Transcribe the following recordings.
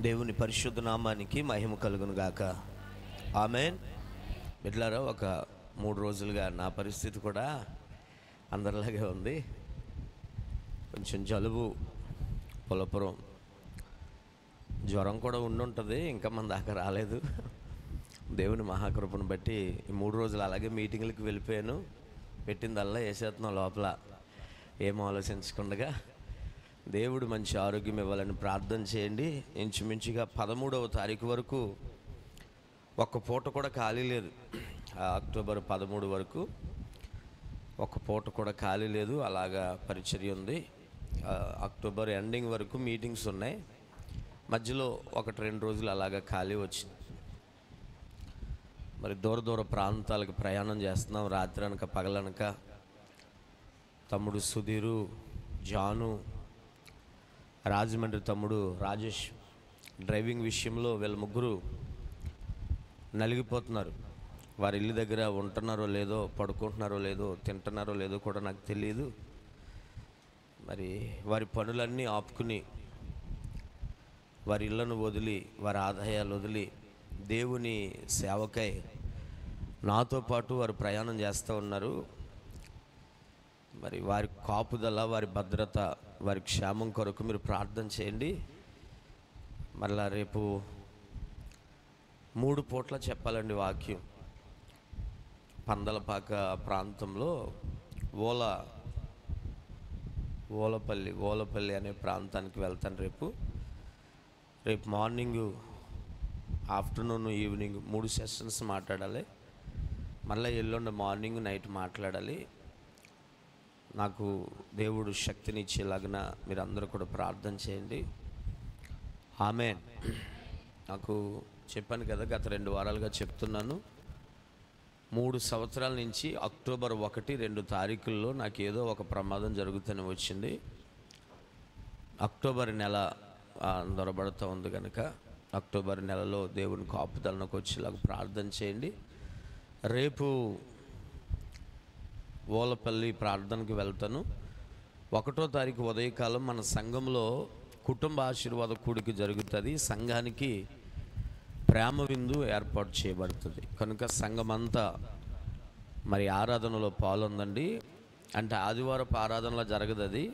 దేవుని పరిశుద్ధ నామానికి మహిమ కలుగును గాక. ఆమేన్. బిడ్డలారా, ఒక 3 రోజులుగా నా పరిస్థితి కూడా అందరిలాగే ఉంది. కొంచెం జలుబు, పులపురం, జ్వరం కూడా ఉండుంటుంది. ఇంకా మన దాకా రాలేదు. దేవుని మహాకృపను బట్టి ఈ 3 రోజులు అలాగే మీటింగ్లకు వెళ్ళిపోయాను. పెట్టిందల్లా వేసేస్తున్నాం లోపల, ఏం ఆలోచించకుండా. దేవుడు మంచి ఆరోగ్యం ఇవ్వాలని ప్రార్థన చేయండి. ఇంచుమించుగా 13వ తారీఖు వరకు ఒక్క పూట కూడా ఖాళీ లేదు. అక్టోబర్ 13 వరకు ఒక్క పూట కూడా ఖాళీ లేదు. అలాగా పరిచర్య ఉంది. అక్టోబర్ ఎండింగ్ వరకు మీటింగ్స్ ఉన్నాయి. మధ్యలో 1-2 రోజులు అలాగా ఖాళీ వచ్చింది. మరి దూర ప్రాంతాలకు ప్రయాణం చేస్తున్నాం. రాత్రి అనక పగలనక తమ్ముడు సుధీరు, జాను, రాజమండ్రి తమ్ముడు రాజేష్ డ్రైవింగ్ విషయంలో వీళ్ళ ముగ్గురు నలిగిపోతున్నారు. వారి ఇల్లు దగ్గర ఉంటున్నారో లేదో, పడుకుంటున్నారో లేదో, తింటున్నారో లేదో కూడా నాకు తెలియదు. మరి వారి పనులన్నీ ఆపుకుని, వారి ఇళ్లను వదిలి, వారి ఆదాయాలు వదిలి దేవుని సేవకై నాతో పాటు వారు ప్రయాణం చేస్తూ ఉన్నారు. మరి వారి కాపుదల, వారి భద్రత, వారి క్షేమం కొరకు మీరు ప్రార్థన చేయండి. మళ్ళా రేపు 3 పూట్ల చెప్పాలండి వాక్యం. పందలపాక ప్రాంతంలో ఓలపల్లి అనే ప్రాంతానికి వెళ్తాను రేపు మార్నింగు, ఆఫ్టర్నూన్, ఈవినింగ్ 3 సెషన్స్ మాట్లాడాలి. మళ్ళీ ఎల్లుండి మార్నింగ్, నైట్ మాట్లాడాలి. నాకు దేవుడు శక్తిని ఇచ్చేలాగిన మీరు అందరూ కూడా ప్రార్థన చేయండి. ఆమేన్. నాకు చెప్పాను కదా, గత 2 వారాలుగా చెప్తున్నాను. 3 సంవత్సరాల నుంచి అక్టోబర్ 1-2 తారీఖుల్లో నాకు ఏదో ఒక ప్రమాదం జరుగుతూనే వచ్చింది. అక్టోబర్ నెల దొరబడుతూ ఉంది కనుక అక్టోబర్ నెలలో దేవుని కాపుదలకు వచ్చేలాగా ప్రార్థన చేయండి. రేపు ఓలపల్లి ప్రార్థనకి వెళ్తాను. 1వ తారీఖు ఉదయకాలం మన సంఘంలో కుటుంబ ఆశీర్వాద కూడిక జరుగుతుంది. సంఘానికి ప్రేమ విందు ఏర్పాటు చేయబడుతుంది కనుక సంఘమంతా మరి ఆరాధనలో పాల్గొందండి. అంటే ఆదివారపు ఆరాధనలో జరగదు అది.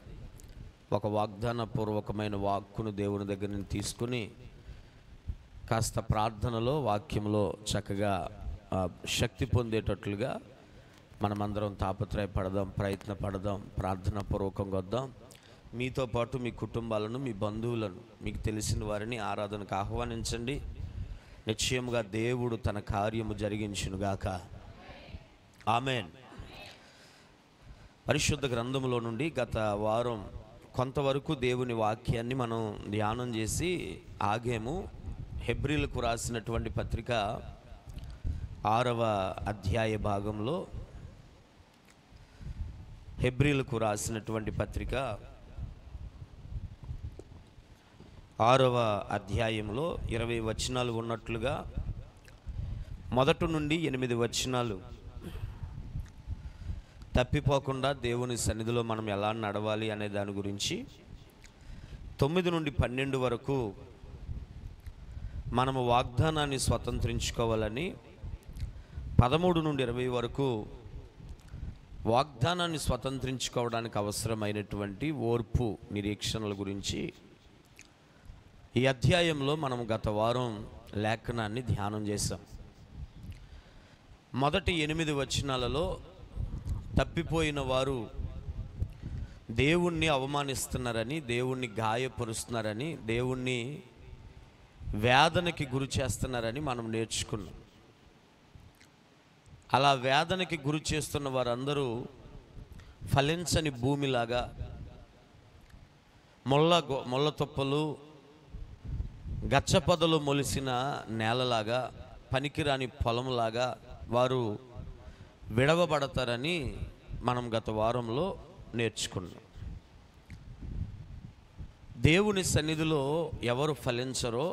ఒక వాగ్దాన పూర్వకమైన వాక్కును దేవుని దగ్గర నుంచి తీసుకుని కాస్త ప్రార్థనలో, వాక్యంలో చక్కగా శక్తి పొందేటట్లుగా మనమందరం తాపత్రయపడదాం, ప్రయత్నపడదాం, ప్రార్థనా పూర్వకంగా వద్దాం. మీతో పాటు మీ కుటుంబాలను, మీ బంధువులను, మీకు తెలిసిన వారిని ఆరాధనకు ఆహ్వానించండి. నిశ్చయముగా దేవుడు తన కార్యము జరిగించునుగాక. ఆమేన్. పరిశుద్ధ గ్రంథములో నుండి గత వారం కొంతవరకు దేవుని వాక్యాన్ని మనం ధ్యానం చేసి ఆగాము. హెబ్రీలకు రాసినటువంటి పత్రిక 6వ అధ్యాయ భాగంలో, హెబ్రీలకు రాసినటువంటి పత్రిక 6వ అధ్యాయంలో 20 వచనాలు ఉన్నట్లుగా 1 నుండి 8 వచనాలు తప్పిపోకుండా దేవుని సన్నిధిలో మనం ఎలా నడవాలి అనే దాని గురించి, 9 నుండి 12 వరకు మనము వాగ్దానాన్ని స్వతంత్రించుకోవాలని, 13 నుండి 20 వరకు వాగ్దానాన్ని స్వతంత్రించుకోవడానికి అవసరమైనటువంటి ఓర్పు, నిరీక్షణల గురించి ఈ అధ్యాయంలో మనం గత వారం లేఖనాన్ని ధ్యానం చేశాం. మొదటి 8 వచనాలలో తప్పిపోయిన వారు దేవుణ్ణి అవమానిస్తున్నారని, దేవుణ్ణి గాయపరుస్తున్నారని, దేవుణ్ణి వేదనకి గురి చేస్తున్నారని మనం నేర్చుకున్నాం. అలా వేదనకి గురి చేస్తున్న వారందరూ ఫలించని భూమిలాగా, ముళ్ళ తుప్పలు, గచ్చపొదలు మొలిసిన నేలలాగా, పనికిరాని పొలంలాగా వారు విడవబడతారని మనం గత వారంలో నేర్చుకున్నాం. దేవుని సన్నిధిలో ఎవరు ఫలించరో,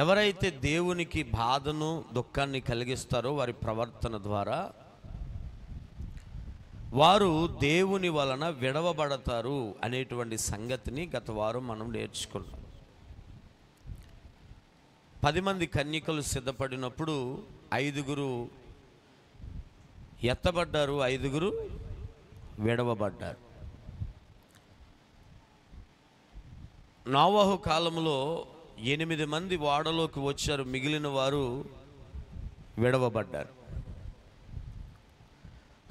ఎవరైతే దేవునికి బాధను, దుఃఖాన్ని కలిగిస్తారో వారి ప్రవర్తన ద్వారా వారు దేవుని వలన విడవబడతారు అనేటువంటి సంగతిని గత వారం మనం నేర్చుకున్నాం. 10 మంది కన్యకలు సిద్ధపడినప్పుడు 5 ఎత్తబడ్డారు, 5 విడవబడ్డారు. నోవహు కాలంలో 8 మంది ఓడలోకి వచ్చారు, మిగిలిన వారు విడవబడ్డారు.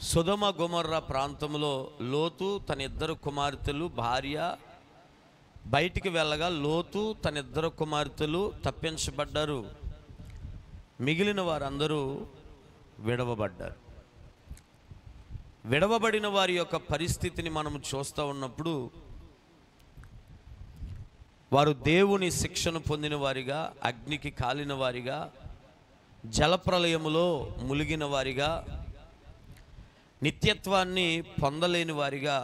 సొదొమ గొమొర్రా ప్రాంతంలో లోతు తన 2 కుమార్తెలు భార్య బయటికి వెళ్ళగా లోతు తన 2 కుమార్తెలు తప్పించబడ్డారు, మిగిలిన వారందరూ విడవబడ్డారు. విడవబడిన వారి యొక్క పరిస్థితిని మనం చూస్తూ ఉన్నప్పుడు వారు దేవుని శిక్షను పొందిన వారిగా, అగ్నికి కాలిన వారిగా, జలప్రలయములో ములిగిన వారిగా, నిత్యత్వాన్ని పొందలేని వారిగా,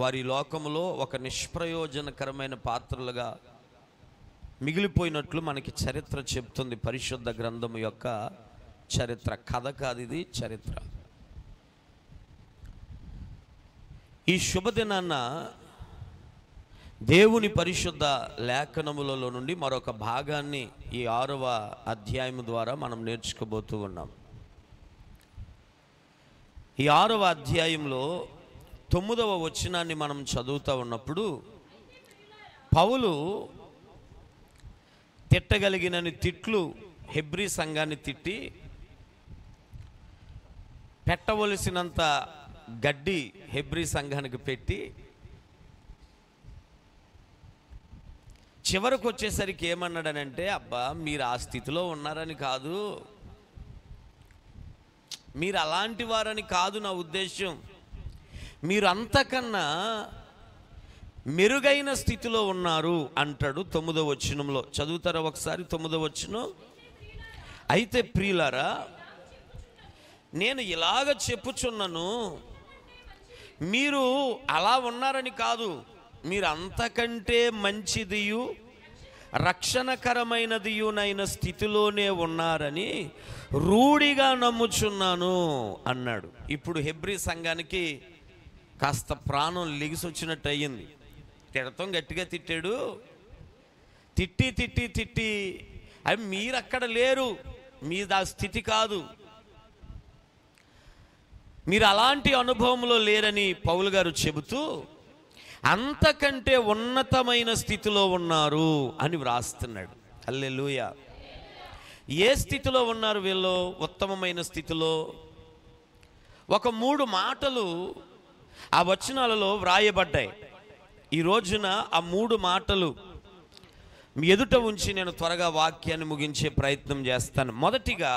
వారి లోకములో ఒక నిష్ప్రయోజనకరమైన పాత్రలుగా మిగిలిపోయినట్లు మనకి చరిత్ర చెప్తుంది. పరిశుద్ధ గ్రంథము యొక్క చరిత్ర, కథ కాదు ఇది, చరిత్ర. ఈ శుభదినాన్న దేవుని పరిశుద్ధ లేఖనములలో నుండి మరొక భాగాన్ని ఈ 6వ అధ్యాయం ద్వారా మనం నేర్చుకోబోతూ ఉన్నాం. ఈ 6వ అధ్యాయంలో 9వ వచనాన్ని మనం చదువుతూ ఉన్నప్పుడు పౌలు తిట్టగలిగినన్ని తిట్లు హెబ్రీ సంఘాన్ని తిట్టి, పెట్టవలసినంత గడ్డి హెబ్రీ సంఘానికి పెట్టి, చివరికి వచ్చేసరికి ఏమన్నాడనంటే, అబ్బా మీరు ఆ స్థితిలో ఉన్నారని కాదు, మీరు అలాంటి వారని కాదు నా ఉద్దేశం, మీరు అంతకన్నా మెరుగైన స్థితిలో ఉన్నారు అంటాడు 9వ వచనంలో. చదువుతారా ఒకసారి 9వ వచనం? అయితే ప్రియులారా, నేను ఇలాగ చెప్పుచున్నాను, మీరు అలా ఉన్నారని కాదు, మీరు అంతకంటే మంచిదియు రక్షణకరమైనదియునైన స్థితిలోనే ఉన్నారని రూఢిగా నమ్ముచున్నాను అన్నాడు. ఇప్పుడు హెబ్రీ సంఘానికి కాస్త ప్రాణం లెగిసొచ్చినట్టు అయ్యింది. తిడతాం గట్టిగా తిట్టాడు, తిట్టి తిట్టి తిట్టి అవి మీరు అక్కడ లేరు, మీది ఆ స్థితి కాదు, మీరు అలాంటి అనుభవంలో లేరని పౌలు గారు చెబుతూ అంతకంటే ఉన్నతమైన స్థితిలో ఉన్నారు అని వ్రాస్తున్నాడు. హల్లెలూయా. ఏ స్థితిలో ఉన్నారు వీళ్ళు? ఉత్తమమైన స్థితిలో. ఒక 3 మాటలు ఆ వచనాలలో వ్రాయబడ్డాయి. ఈ రోజున ఆ 3 మాటలు మీ ఎదుట ఉంచి నేను త్వరగా వాక్యాన్ని ముగించే ప్రయత్నం చేస్తాను. మొదటిగా,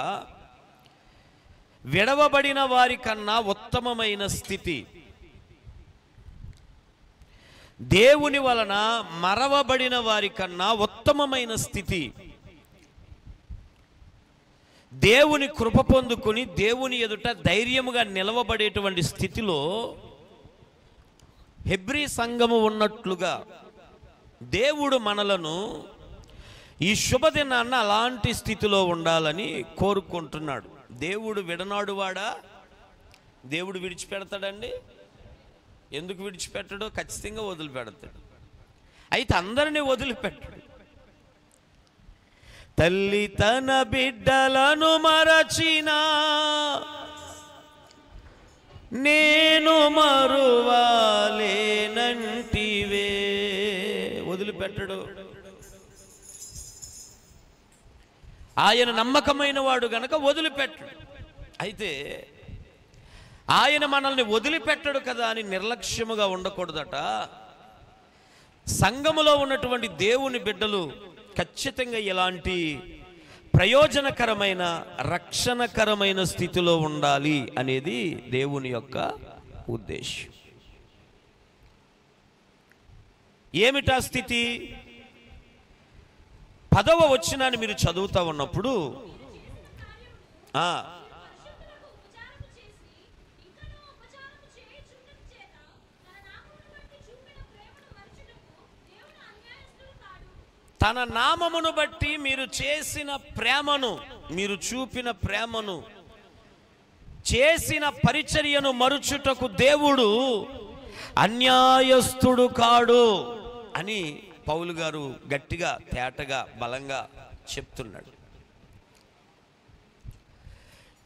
విడవబడిన వారి కన్నా ఉత్తమమైన స్థితి. దేవుని వలన మరవబడిన వారి కన్నా ఉత్తమమైన స్థితి. దేవుని కృప పొందుకొని దేవుని ఎదుట ధైర్యముగా నిలవబడేటువంటి స్థితిలో హెబ్రీ సంఘము ఉన్నట్లుగా దేవుడు మనలను ఈ శుభదినాన్న అలాంటి స్థితిలో ఉండాలని కోరుకుంటున్నాడు. దేవుడు విడనాడు వాడా? దేవుడు విడిచిపెడతాడండి? ఎందుకు విడిచిపెట్టడో? ఖచ్చితంగా వదిలిపెడతాడు. అయితే అందరినీ వదిలిపెట్టడు. తల్లి తన బిడ్డలను మరచినా నేను మరువాలేనంటివే, వదిలిపెట్టడు. ఆయన నమ్మకమైన వాడు గనక వదిలిపెట్టడు. అయితే ఆయన మనల్ని వదిలిపెట్టడు కదా అని నిర్లక్ష్యముగా ఉండకూడదట. సంఘములో ఉన్నటువంటి దేవుని బిడ్డలు ఖచ్చితంగా ఇలాంటి ప్రయోజనకరమైన రక్షణకరమైన స్థితిలో ఉండాలి అనేది దేవుని యొక్క ఉద్దేశం. ఏమిటా స్థితి? 10వ వచనాన్ని మీరు చదువుతా ఉన్నప్పుడు తన నామమును బట్టి మీరు చేసిన ప్రేమను, మీరు చూపిన ప్రేమను చేసిన పరిచర్యను మరుచుటకు దేవుడు అన్యాయస్తుడు కాడు అని పౌలు గారు గట్టిగా తేటగా బలంగా చెప్తున్నాడు.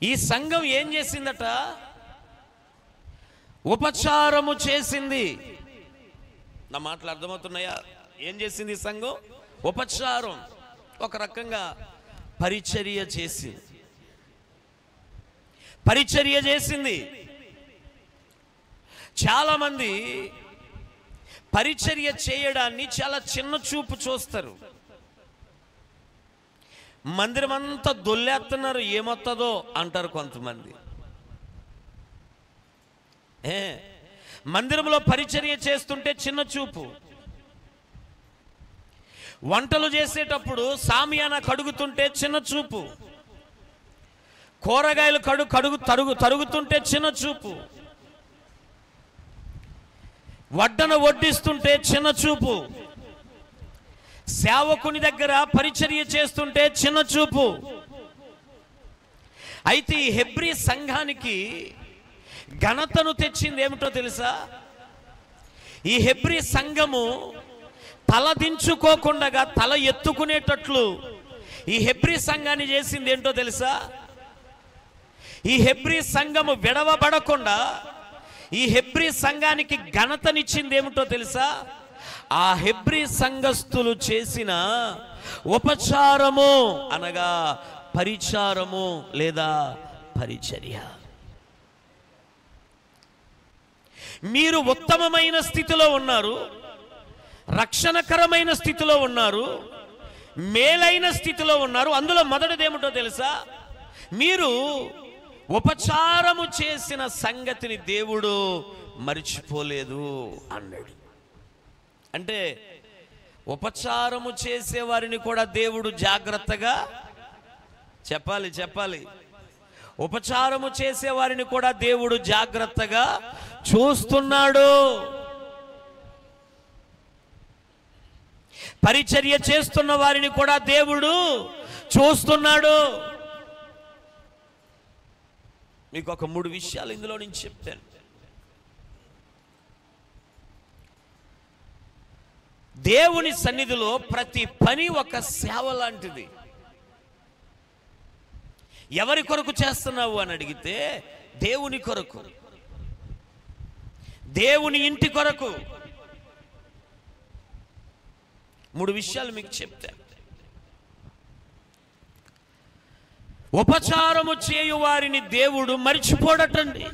ఈ సంఘం ఏం చేసిందట? ఉపచారము చేసింది. నా మాటలు అర్థమవుతున్నాయా? ఏం చేసింది ఈ సంఘం? ఉపచారం, ఒక రకంగా పరిచర్య చేసింది. పరిచర్య చేసింది. చాలామంది పరిచర్య చేయడాన్ని చాలా చిన్న చూపు చూస్తారు. మందిరం అంతా దొల్లేస్తున్నారు, ఏమొస్తుందో అంటారు కొంతమంది. మందిరంలో పరిచర్య చేస్తుంటే చిన్న చూపు. వంటలు చేసేటప్పుడు సామియానా కడుగుతుంటే చిన్న చూపు. కూరగాయలు తరుగుతుంటే చిన్న చూపు. వడ్డన వడ్డిస్తుంటే చిన్న చూపు. సేవకుని దగ్గర పరిచర్య చేస్తుంటే చిన్న చూపు. అయితే ఈ హెబ్రీ సంఘానికి ఘనతను తెచ్చింది ఏమిటో తెలుసా? ఈ హెబ్రీ సంఘము తల దించుకోకుండా తల ఎత్తుకునేటట్లు ఈ హెబ్రీ సంఘాన్ని చేసింది ఏంటో తెలుసా? ఈ హెబ్రీ సంఘము విడవబడకుండా ఈ హెబ్రీ సంఘానికి ఘనతనిచ్చింది ఏమిటో తెలుసా? ఆ హెబ్రీ సంఘస్థులు చేసిన ఉపచారము, అనగా పరిచారము లేదా పరిచర్య. మీరు ఉత్తమమైన స్థితిలో ఉన్నారు, రక్షణకరమైన స్థితిలో ఉన్నారు, మేలైన స్థితిలో ఉన్నారు. అందులో మొదటిది ఏమిటో తెలుసా? మీరు ఉపచారము చేసిన సంగతిని దేవుడు మర్చిపోలేదు అన్నాడు. అంటే ఉపచారము చేసేవారిని కూడా దేవుడు జాగ్రత్తగా చెప్పాలి. ఉపచారము చేసేవారిని కూడా దేవుడు జాగ్రత్తగా చూస్తున్నాడు. పరిచర్య చేస్తున్న వారిని కూడా దేవుడు చూస్తున్నాడు. మీకు ఒక 3 విషయాలు ఇందులో నుంచి చెప్తాను. దేవుని సన్నిధిలో ప్రతి పని ఒక సేవ లాంటిది. ఎవరి కొరకు చేస్తున్నావు అని అడిగితే దేవుని కొరకు, దేవుని ఇంటి కొరకు. 3 విషయాలు మీకు చెప్తాను. ఉపచారము చేయు వారిని దేవుడు మర్చిపోడటండి.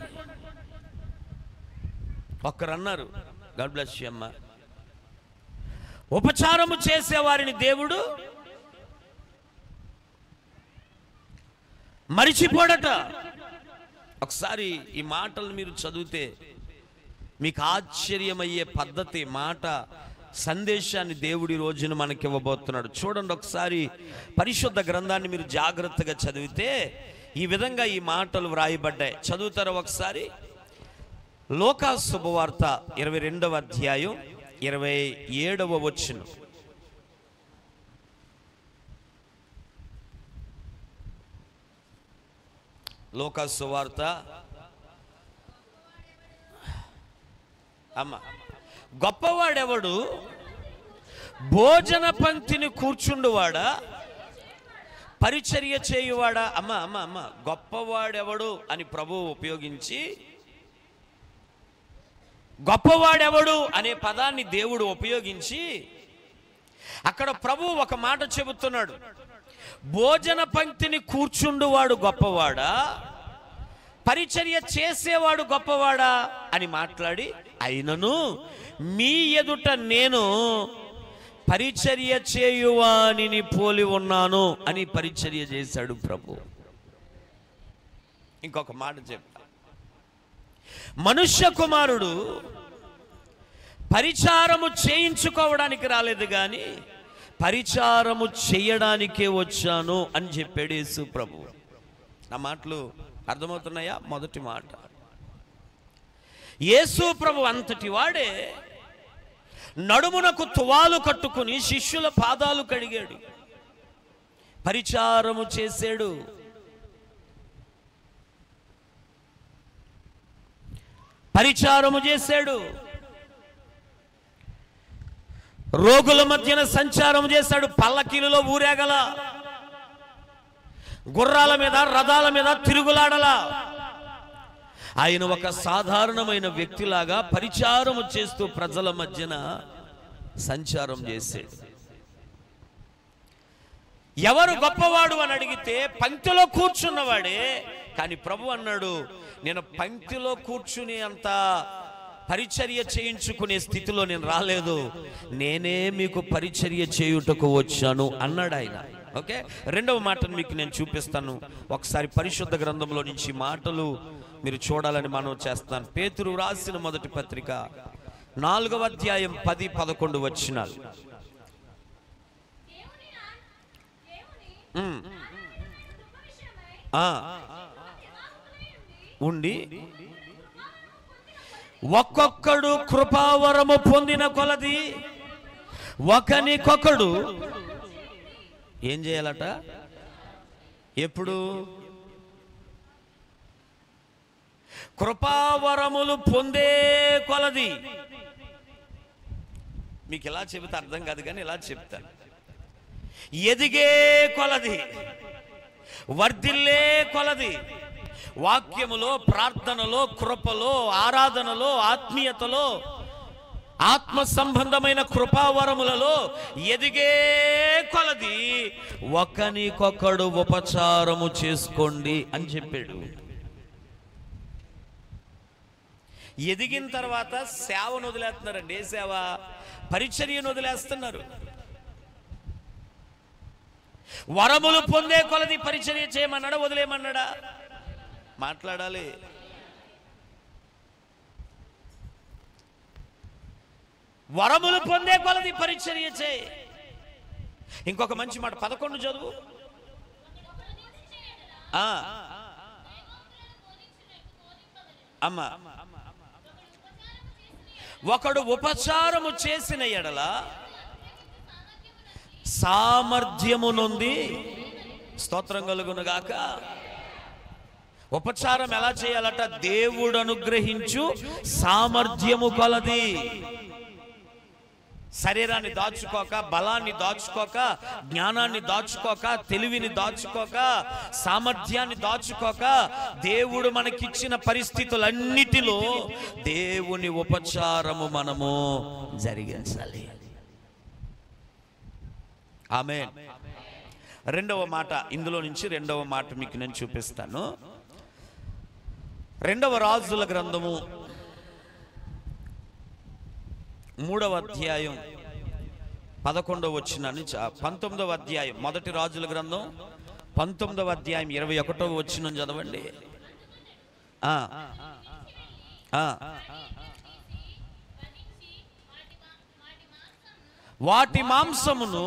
ఒక్కరు అన్నారు, గాడ్ బ్లెస్ యు అమ్మ, ఉపచారము చేసేవారిని దేవుడు మరిచిపోడట. ఒకసారి ఈ మాటలు మీరు చదివితే మీకు ఆశ్చర్యమయ్యే పద్ధతి, మాట, సందేశాన్ని దేవుడి రోజున మనకి ఇవ్వబోతున్నాడు. చూడండి ఒకసారి పరిశుద్ధ గ్రంథాన్ని మీరు జాగ్రత్తగా చదివితే ఈ విధంగా ఈ మాటలు వ్రాయబడ్డాయి. చదువుతారా ఒకసారి? లూకా శుభవార్త 22వ అధ్యాయం 27వ వచనం. లూకా సువార్త. అమ్మ, గొప్పవాడెవడు? భోజన పంక్తిని కూర్చుండువాడా, పరిచర్య చేయువాడా? అమ్మ, గొప్పవాడెవడు అని ప్రభువు ఉపయోగించి గొప్పవాడెవడు అనే పదాన్ని దేవుడు ఉపయోగించి అక్కడ ప్రభువు ఒక మాట చెబుతున్నాడు. భోజన పంక్తిని కూర్చుండువాడు గొప్పవాడా, పరిచర్య చేసేవాడు గొప్పవాడా అని మాట్లాడి, అయినను మీ ఎదుట నేను పరిచర్య చేయువానిని పోలి ఉన్నాను అని పరిచర్య చేశాడు ప్రభు. ఇంకొక మాట చెప్తా, మనుష్య కుమారుడు పరిచారము చేయించుకోవడానికి రాలేదు కానీ పరిచారము చేయడానికే వచ్చాను అని చెప్పాడు యేసు ప్రభు. నా మాటలు అర్థమవుతున్నాయా? మొదటి మాట, యేసు ప్రభు అంతటి వాడే నడుమునకు తువాలు కట్టుకుని శిష్యుల పాదాలు కడిగాడు, పరిచారము చేశాడు. పరిచారము చేశాడు, రోగుల మధ్యన సంచారం చేశాడు, పల్లకీలలో ఊరేగల, గుర్రాల మీద రథాల మీద తిరుగులాడల. ఆయన ఒక సాధారణమైన వ్యక్తిలాగా పరిచారము చేస్తూ ప్రజల మధ్యన సంచారం చేశాడు. ఎవరు గొప్పవాడు అని అడిగితే పంక్తిలో కూర్చున్నవాడే. కానీ ప్రభు అన్నాడు, నేను పంక్తిలో కూర్చుని అంత పరిచర్య చేయించుకునే స్థితిలో నేను రాలేదు, నేనే మీకు పరిచర్య చేయుటకు వచ్చాను అన్నాడు ఆయన. ఓకే, రెండవ మాటను మీకు నేను చూపిస్తాను. ఒకసారి పరిశుద్ధ గ్రంథంలో నుంచి మాటలు మీరు చూడాలని మనం చేస్తాను. పేతురు రాసిన మొదటి పత్రిక 4వ అధ్యాయం 10-11 వచనాలు. ఉండి ఒక్కొక్కడు కృపావరము పొందిన కొలది ఒకనికొకడు ఏం చేయాలట? ఎప్పుడు? కృపావరములు పొందే కొలది. మీకు ఎలా చెబితే అర్థం కాదు కానీ ఇలా చెప్తాను. ఎదిగే కొలది, వర్ధిల్లే కొలది, వాక్యములో, ప్రార్థనలో, కృపలో, ఆరాధనలో, ఆత్మీయతలో, ఆత్మ సంబంధమైన కృపావరములలో ఎదిగే కొలది ఒకనికొకడు ఉపచారము చేసుకోండి అని చెప్పాడు. ఎదిగిన తర్వాత సేవను వదిలేస్తున్నారండి. ఏ సేవ? పరిచర్యను వదిలేస్తున్నారు. వరములు పొందే కొలది పరిచర్య చేయమన్నాడా, వదిలేయమన్నాడా? మాట్లాడాలి. వరములు పొందే కొలది పరిచర్య చేయి. ఇంకొక మంచి మాట 11 చదువు. అమ్మా, ఒకడు ఉపచారము చేసిన ఎడల సామర్థ్యము నొంది, స్తోత్రం కలుగునుగాక. ఉపచారం ఎలా చేయాలట? దేవుడు అనుగ్రహించు సామర్థ్యము కొలది. శరీరాన్ని దాచుకోక, బలాన్ని దాచుకోక, జ్ఞానాన్ని దాచుకోక, తెలివిని దాచుకోక, సామర్థ్యాన్ని దాచుకోక, దేవుడు మనకిచ్చిన పరిస్థితులన్నిటిలో దేవుని ఉపచారము మనము జరిగించాలి. ఆమేన్. రెండవ మాట, ఇందులో నుంచి రెండవ మాట మీకు నేను చూపిస్తాను. రెండవ రాజుల గ్రంథము 3వ అధ్యాయం 11వ వచనాన్ని, 19వ అధ్యాయం, మొదటి రాజుల గ్రంథం 19వ అధ్యాయం 21వ వచనం చదవండి. వాటి మాంసమును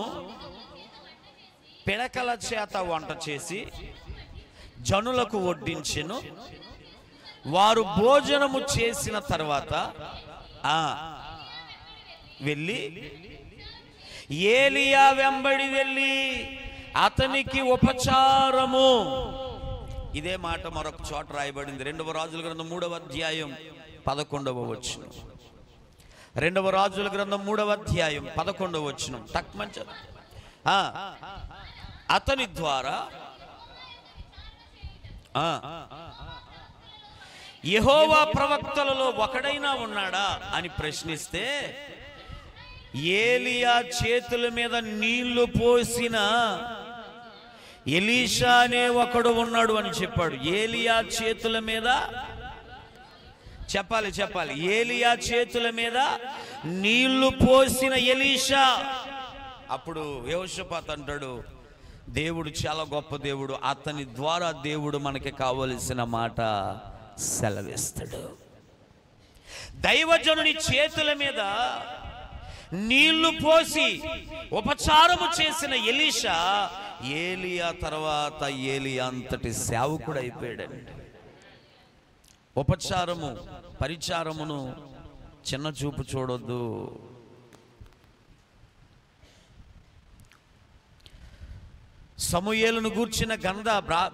పిడకల చేత వంట చేసి జనులకు వడ్డించెను. వారు భోజనము చేసిన తర్వాత వెళ్ళి ఏలియా వెంబడి వెళ్ళి అతనికి ఉపచారము. ఇదే మాట మరొక చోట రాయబడింది. 2వ రాజుల గ్రంథం 3వ అధ్యాయం 11వ వచనం. 2వ రాజుల గ్రంథం 3వ అధ్యాయం 11వ వచనం. తక్కువ అతని ద్వారా యెహోవా ప్రవక్తలలో ఒకడైనా ఉన్నాడా అని ప్రశ్నిస్తే, ఏలియా చేతుల మీద నీళ్లు పోసిన ఎలీషా అనే ఒకడు ఉన్నాడు అని చెప్పాడు. ఏలియా చేతుల మీద, చెప్పాలి, ఏలియా చేతుల మీద నీళ్లు పోసిన ఎలీషా. అప్పుడు యెహోషాపాతు అంటాడు, దేవుడు చాలా గొప్ప దేవుడు, అతని ద్వారా దేవుడు మనకి కావలసిన మాట సెలవిస్తాడు. దైవజనుని చేతుల మీద నీళ్లు పోసి ఉపచారము చేసిన ఎలీషా ఏలియా తర్వాత ఏలియా అంతటి సేవకుడు అయిపోయాడండి. ఉపచారము, పరిచారమును చిన్న చూపు చూడొద్దు. సమూయేలును గూర్చిన గ్రంథ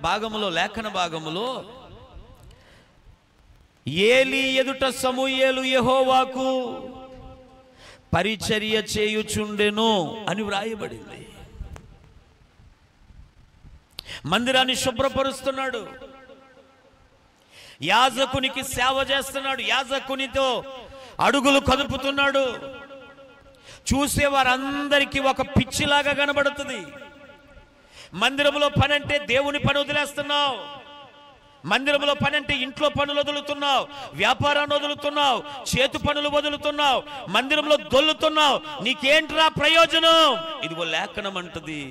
భాగములో, లేఖన భాగములో ఏలీ ఎదుట సమూయేలు యెహోవాకు పరిచర్య చేయుచుండెను అని వ్రాయబడింది. మందిరాన్ని శుభ్రపరుస్తున్నాడు, యాజకునికి సేవ చేస్తున్నాడు, యాజకునితో అడుగులు కదుపుతున్నాడు. చూసే వారందరికీ ఒక పిచ్చిలాగా కనబడుతుంది. మందిరంలో పని అంటే దేవుని పని వదిలేస్తున్నావు, మందిరంలో పని అంటే ఇంట్లో పనులు వదులుతున్నావు, వ్యాపారాన్ని వదులుతున్నావు, చేతు పనులు వదులుతున్నావు, మందిరంలో దొల్లుతున్నావు. నీకేంట్రా ప్రయోజనం? ఇదిగో లేఖనం అంటుంది,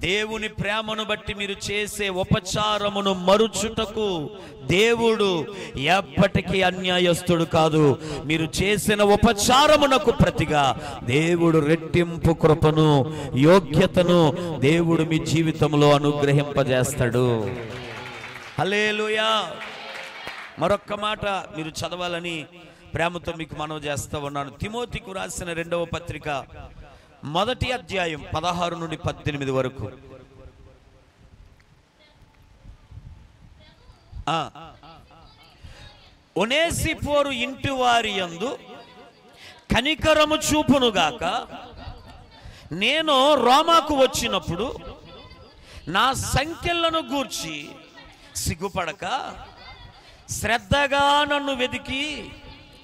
దేవుని ప్రేమను బట్టి మీరు చేసే ఉపచారమును మరుచుటకు దేవుడు ఎప్పటికీ అన్యాయస్తుడు కాదు. మీరు చేసిన ఉపచారమునకు ప్రతిగా దేవుడు రెట్టింపు కృపను, యోగ్యతను దేవుడు మీ జీవితంలో అనుగ్రహింపజేస్తాడు. హల్లెలూయా. మరొక్క మాట మీరు చదవాలని ప్రేమతో మీకు మనవి చేస్తా ఉన్నాను. తిమోతికు రాసిన 2వ పత్రిక 1వ అధ్యాయం 16 నుండి 18 వరకు. ఒనేసిఫోరు ఇంటి వారి యందు కనికరము చూపునుగాక, నేను రోమాకు వచ్చినప్పుడు నా సంఖ్యలను గూర్చి సిగ్గుపడక శ్రద్ధగా నన్ను వెతికి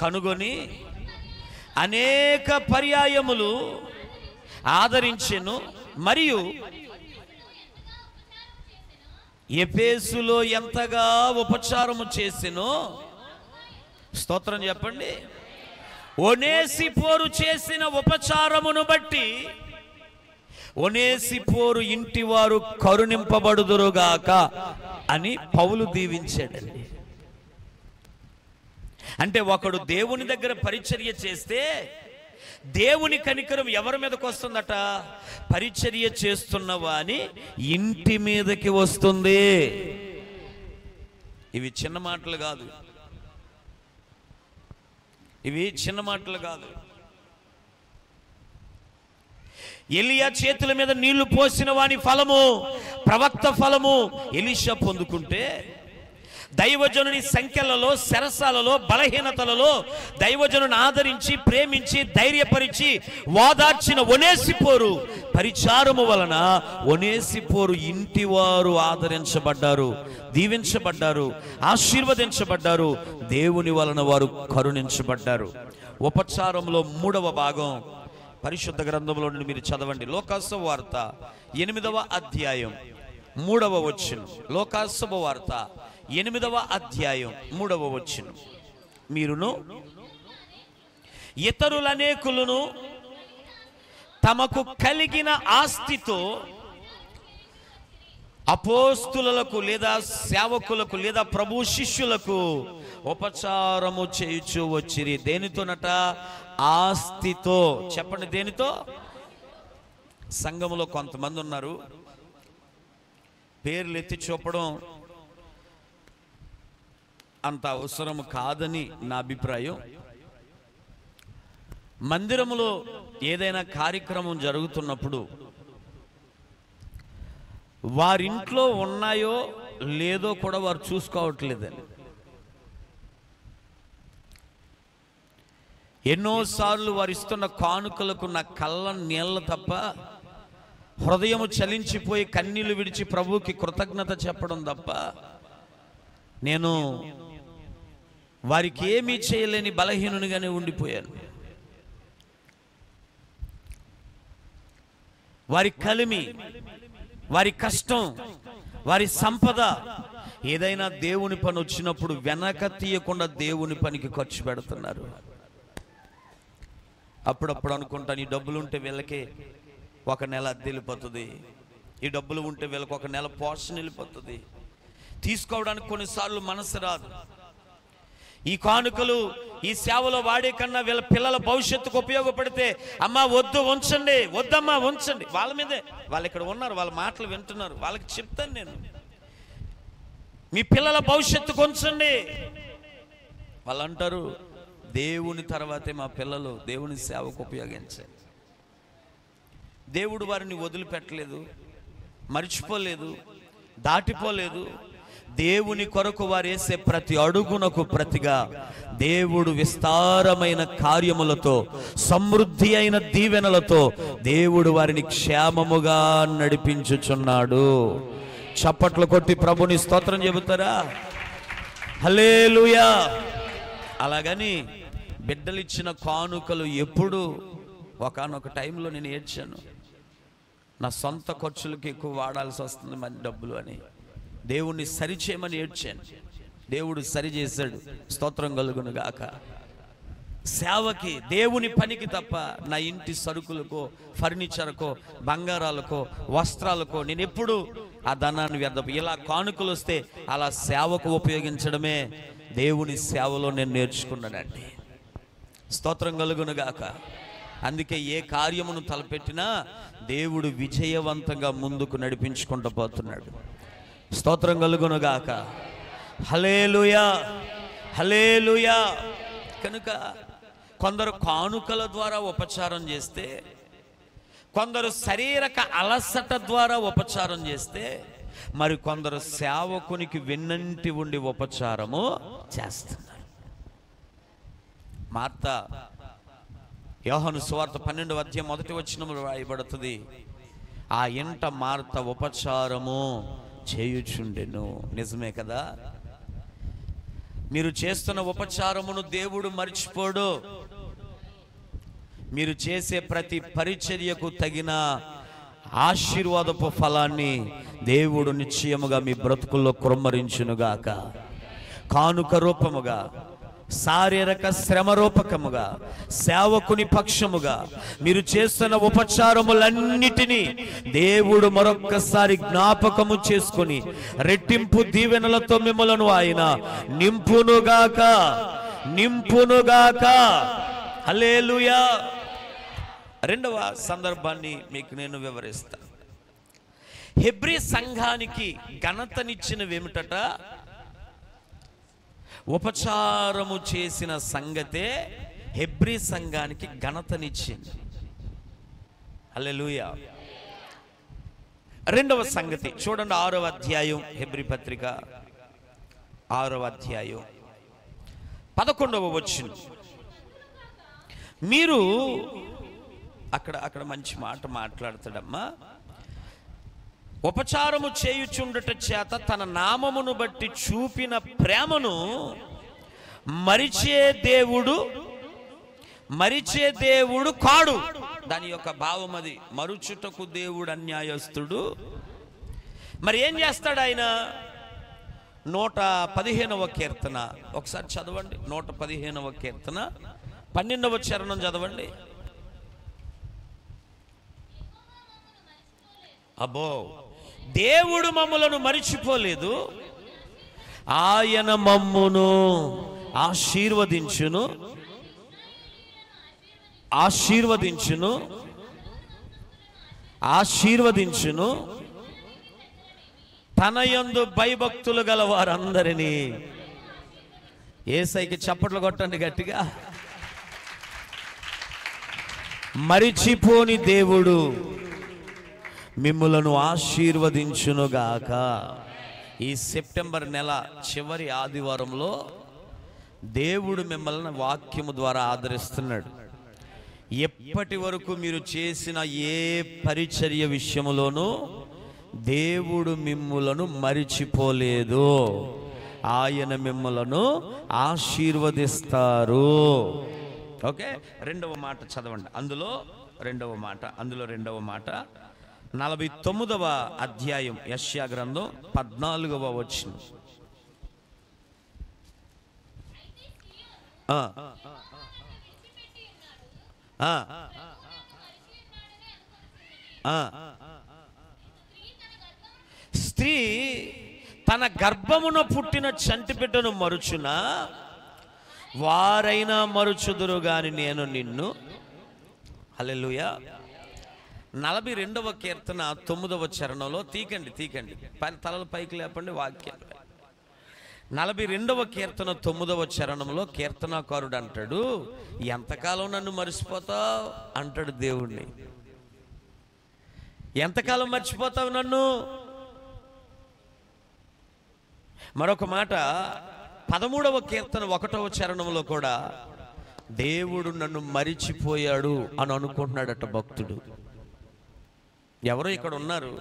కనుగొని అనేక పర్యాయములు ఆదరించెను. మరియు ఎఫెసులో ఎంతగా ఉపచారము చేసెనో, స్తోత్రం చెప్పండి, ఒనేసిఫోరు చేసిన ఉపచారమును బట్టి ఒనేసిఫోరు ఇంటి వారు కరుణింపబడుదురుగాక అని పౌలు దీవించాడండి. అంటే ఒకడు దేవుని దగ్గర పరిచర్య చేస్తే దేవుని కనికరం ఎవరి మీదకి వస్తుందట? పరిచర్య చేస్తున్నవా అని ఇంటి మీదకి వస్తుంది. ఇవి చిన్న మాటలు కాదు, ఇవి చిన్న మాటలు కాదు. ఎలియా చేతుల మీద నీళ్లు పోసిన వాని ఫలము, ప్రవక్త ఫలము ఎలీషా పొందుకుంటే, దైవజనుని సంఖ్యలలో, శరసాలలో, బలహీనతలలో దైవజనుని ఆదరించి, ప్రేమించి, ధైర్యపరిచి, వాదార్చిన ఒనేసిఫోరు పరిచారము వలన ఒనేసిఫోరు ఇంటి వారు ఆదరించబడ్డారు, దీవించబడ్డారు, ఆశీర్వదించబడ్డారు. దేవుని వలన వారు కరుణించబడ్డారు. ఉపచారంలో 3వ భాగం పరిశుద్ధ గ్రంథంలో నుండి మీరు చదవండి. లోకాసు వార్త 8వ అధ్యాయం 3వ వచనం. లోకాసు వార్త 8వ అధ్యాయం 3వ వచనం. మీరును ఇతరులనేకులను తమకు కలిగిన ఆస్తితో అపోస్తులకు లేదా సేవకులకు లేదా ప్రభు శిష్యులకు ఉపచారము చేయుచు వచ్చిరి. దేనితోనట? ఆస్తితో. చెప్పండి, దేనితో? సంఘములో కొంతమంది ఉన్నారు, పేర్లు ఎత్తి చూపడం అంత అవసరం కాదని నా అభిప్రాయం. మందిరములో ఏదైనా కార్యక్రమం జరుగుతున్నప్పుడు వారింట్లో ఉన్నాయో లేదో కూడా వారు చూసుకోవట్లేదని. ఎన్నోసార్లు వారు ఇస్తున్న కానుకలకు నా కళ్ళ నీళ్ళ తప్ప, హృదయము చలించిపోయి కన్నీళ్లు విడిచి ప్రభువుకి కృతజ్ఞత చెప్పడం తప్ప నేను వారికి ఏమీ చేయలేని బలహీనునిగానే ఉండిపోయాను. వారి కలిమి, వారి కష్టం, వారి సంపద ఏదైనా దేవుని పని వచ్చినప్పుడు వెనక తీయకుండా దేవుని పనికి ఖర్చు పెడుతున్నారు. అప్పుడప్పుడు అనుకుంటాను, ఈ డబ్బులు ఉంటే వీళ్ళకి ఒక నెల అద్దె వెళ్ళిపోతుంది, ఈ డబ్బులు ఉంటే వీళ్ళకి ఒక నెల పోషణ వెళ్ళిపోతుంది. తీసుకోవడానికి కొన్నిసార్లు మనసు రాదు. ఈ కానుకలు ఈ సేవలో వాడే కన్నా వీళ్ళ పిల్లల భవిష్యత్తుకు ఉపయోగపడితే, అమ్మా వద్దు ఉంచండి, వద్దమ్మా ఉంచండి. వాళ్ళ మీదే, వాళ్ళు ఇక్కడ ఉన్నారు, వాళ్ళ మాటలు వింటున్నారు, వాళ్ళకి చెప్తాను నేను, మీ పిల్లల భవిష్యత్తుకు ఉంచండి. వాళ్ళు అంటారు, దేవుని తర్వాతే మా పిల్లలు దేవుని సేవకు ఉపయోగించాలి. దేవుడు వారిని వదిలిపెట్టలేదు, మర్చిపోలేదు, దాటిపోలేదు. దేవుని కొరకు వారు వేసే ప్రతి అడుగునకు ప్రతిగా దేవుడు విస్తారమైన కార్యములతో, సమృద్ధి అయిన దీవెనలతో దేవుడు వారిని క్షేమముగా నడిపించుచున్నాడు. చప్పట్లు కొట్టి ప్రభుని స్తోత్రం చెబుతారా? హల్లెలూయా. అలాగని బిడ్డలిచ్చిన కానుకలు ఎప్పుడు ఒకానొక టైంలో నేను ఏడ్చాను. నా సొంత ఖర్చులకి ఎక్కువ వాడాల్సి వస్తుంది మంచి డబ్బులు అని దేవుణ్ణి సరిచేయమని ఏడ్చాను. దేవుడు సరిచేశాడు. స్తోత్రం కలుగును గాక. సేవకి, దేవుని పనికి తప్ప నా ఇంటి సరుకులకో, ఫర్నిచర్కో, బంగారాలకో, వస్త్రాలకో నేను ఎప్పుడు ఆ ధనాన్ని వ్యర్థం. ఇలా కానుకలు వస్తే అలా సేవకు ఉపయోగించడమే దేవుని సేవలో నేను నేర్చుకున్నానండి. స్తోత్రం కలుగును గాక. అందుకే ఏ కార్యమును తలపెట్టినా దేవుడు విజయవంతంగా ముందుకు నడిపించుకుంటూ పోతున్నాడు. స్తోత్రం కలుగును గాక. హల్లెలూయా, హల్లెలూయా. కనుక కొందరు కానుకల ద్వారా ఉపచారం చేస్తే, కొందరు శారీరక అలసట ద్వారా ఉపచారం చేస్తే, మరి కొందరు సేవకునికి వెన్నంటి ఉండి ఉపచారము చేస్తున్నారు. మార్త, యోహాను సువార్త 12వ అధ్యాయం 1వ వచనంలో రాయబడుతుంది, ఆ ఇంట మార్త ఉపచారము చేయుచుండెను. నిజమే కదా? మీరు చేస్తున్న ఉపచారమును దేవుడు మర్చిపోడు. మీరు చేసే ప్రతి పరిచర్యకు తగిన ఆశీర్వాదపు ఫలాన్ని దేవుడు నిశ్చయముగా మీ బ్రతుకుల్లో కుమ్మరించునుగాక. కానుక రూపముగా, శారీరక శ్రమ రూపకముగా, సేవకుని పక్షముగా మీరు చేస్తున్న ఉపచారములన్నిటినీ దేవుడు మరొక్కసారి జ్ఞాపకము చేసుకొని రెట్టింపు దీవెనలతో మిమ్మలను ఆయన నింపునుగాక, నింపునుగాక. హల్లెలూయా. రెండవ సందర్భాన్ని మీకు నేను వివరిస్తాను. హెబ్రీ సంఘానికి ఘనతనిచ్చినవేమిటట? ఉపచారము చేసిన సంగతే హెబ్రీ సంఘానికి ఘనతనిచ్చింది. హల్లెలూయా. రెండవ సంగతి చూడండి, 6వ అధ్యాయం, హెబ్రీ పత్రిక 6వ అధ్యాయం 11వ వచనం. మీరు అక్కడ మంచి మాట మాట్లాడతాడమ్మా. ఉపచారము చేయుచుండుట చేత తన నామమును బట్టి చూపిన ప్రేమను మరిచే దేవుడు కాడు. దాని యొక్క భావం అది. మరుచుటకు దేవుడు అన్యాయస్తుడు. మరి ఏం చేస్తాడు ఆయన? 115వ కీర్తన ఒకసారి చదవండి. 115వ కీర్తన 12వ చరణం చదవండి. అబ్బో, దేవుడు మమ్ములను మరిచిపోలేదు, ఆయన మమ్మును ఆశీర్వదించును, ఆశీర్వదించును, ఆశీర్వదించును. తన యందు భయభక్తులు గల వారందరినీ. యేసయ్యకి చప్పట్లు కొట్టండి గట్టిగా. మరిచిపోని దేవుడు మిమ్ములను ఆశీర్వదించునుగాక. ఈ సెప్టెంబర్ నెల చివరి ఆదివారంలో దేవుడు మిమ్మల్ని వాక్యము ద్వారా ఆదరిస్తున్నాడు. ఎప్పటి వరకు మీరు చేసిన ఏ పరిచర్య విషయములోనూ దేవుడు మిమ్ములను మరిచిపోలేదు. ఆయన మిమ్ములను ఆశీర్వదిస్తారు. ఓకే, రెండవ మాట చదవండి. అందులో రెండవ మాట 49వ అధ్యాయం యెషయా గ్రంథం 14వ వచనం. స్త్రీ తన గర్భమున పుట్టిన చంటి బిడ్డను మరుచునా, వారైనా మరుచుదురు గాని నేను నిన్ను. హల్లెలూయా. 42వ కీర్తన 9వ చరణంలో తీకండి తలలు పైకి లేపండి వాక్యాలు. 42వ కీర్తన 9వ చరణంలో కీర్తనాకారుడు అంటాడు, ఎంతకాలం నన్ను మర్చిపోతావు అంటాడు దేవుణ్ణి. ఎంతకాలం మర్చిపోతావు నన్ను? మరొక మాట 13వ కీర్తన 1వ చరణంలో కూడా దేవుడు నన్ను మరిచిపోయాడు అని అనుకుంటున్నాడట భక్తుడు. ఎవరో ఇక్కడ ఉన్నారు,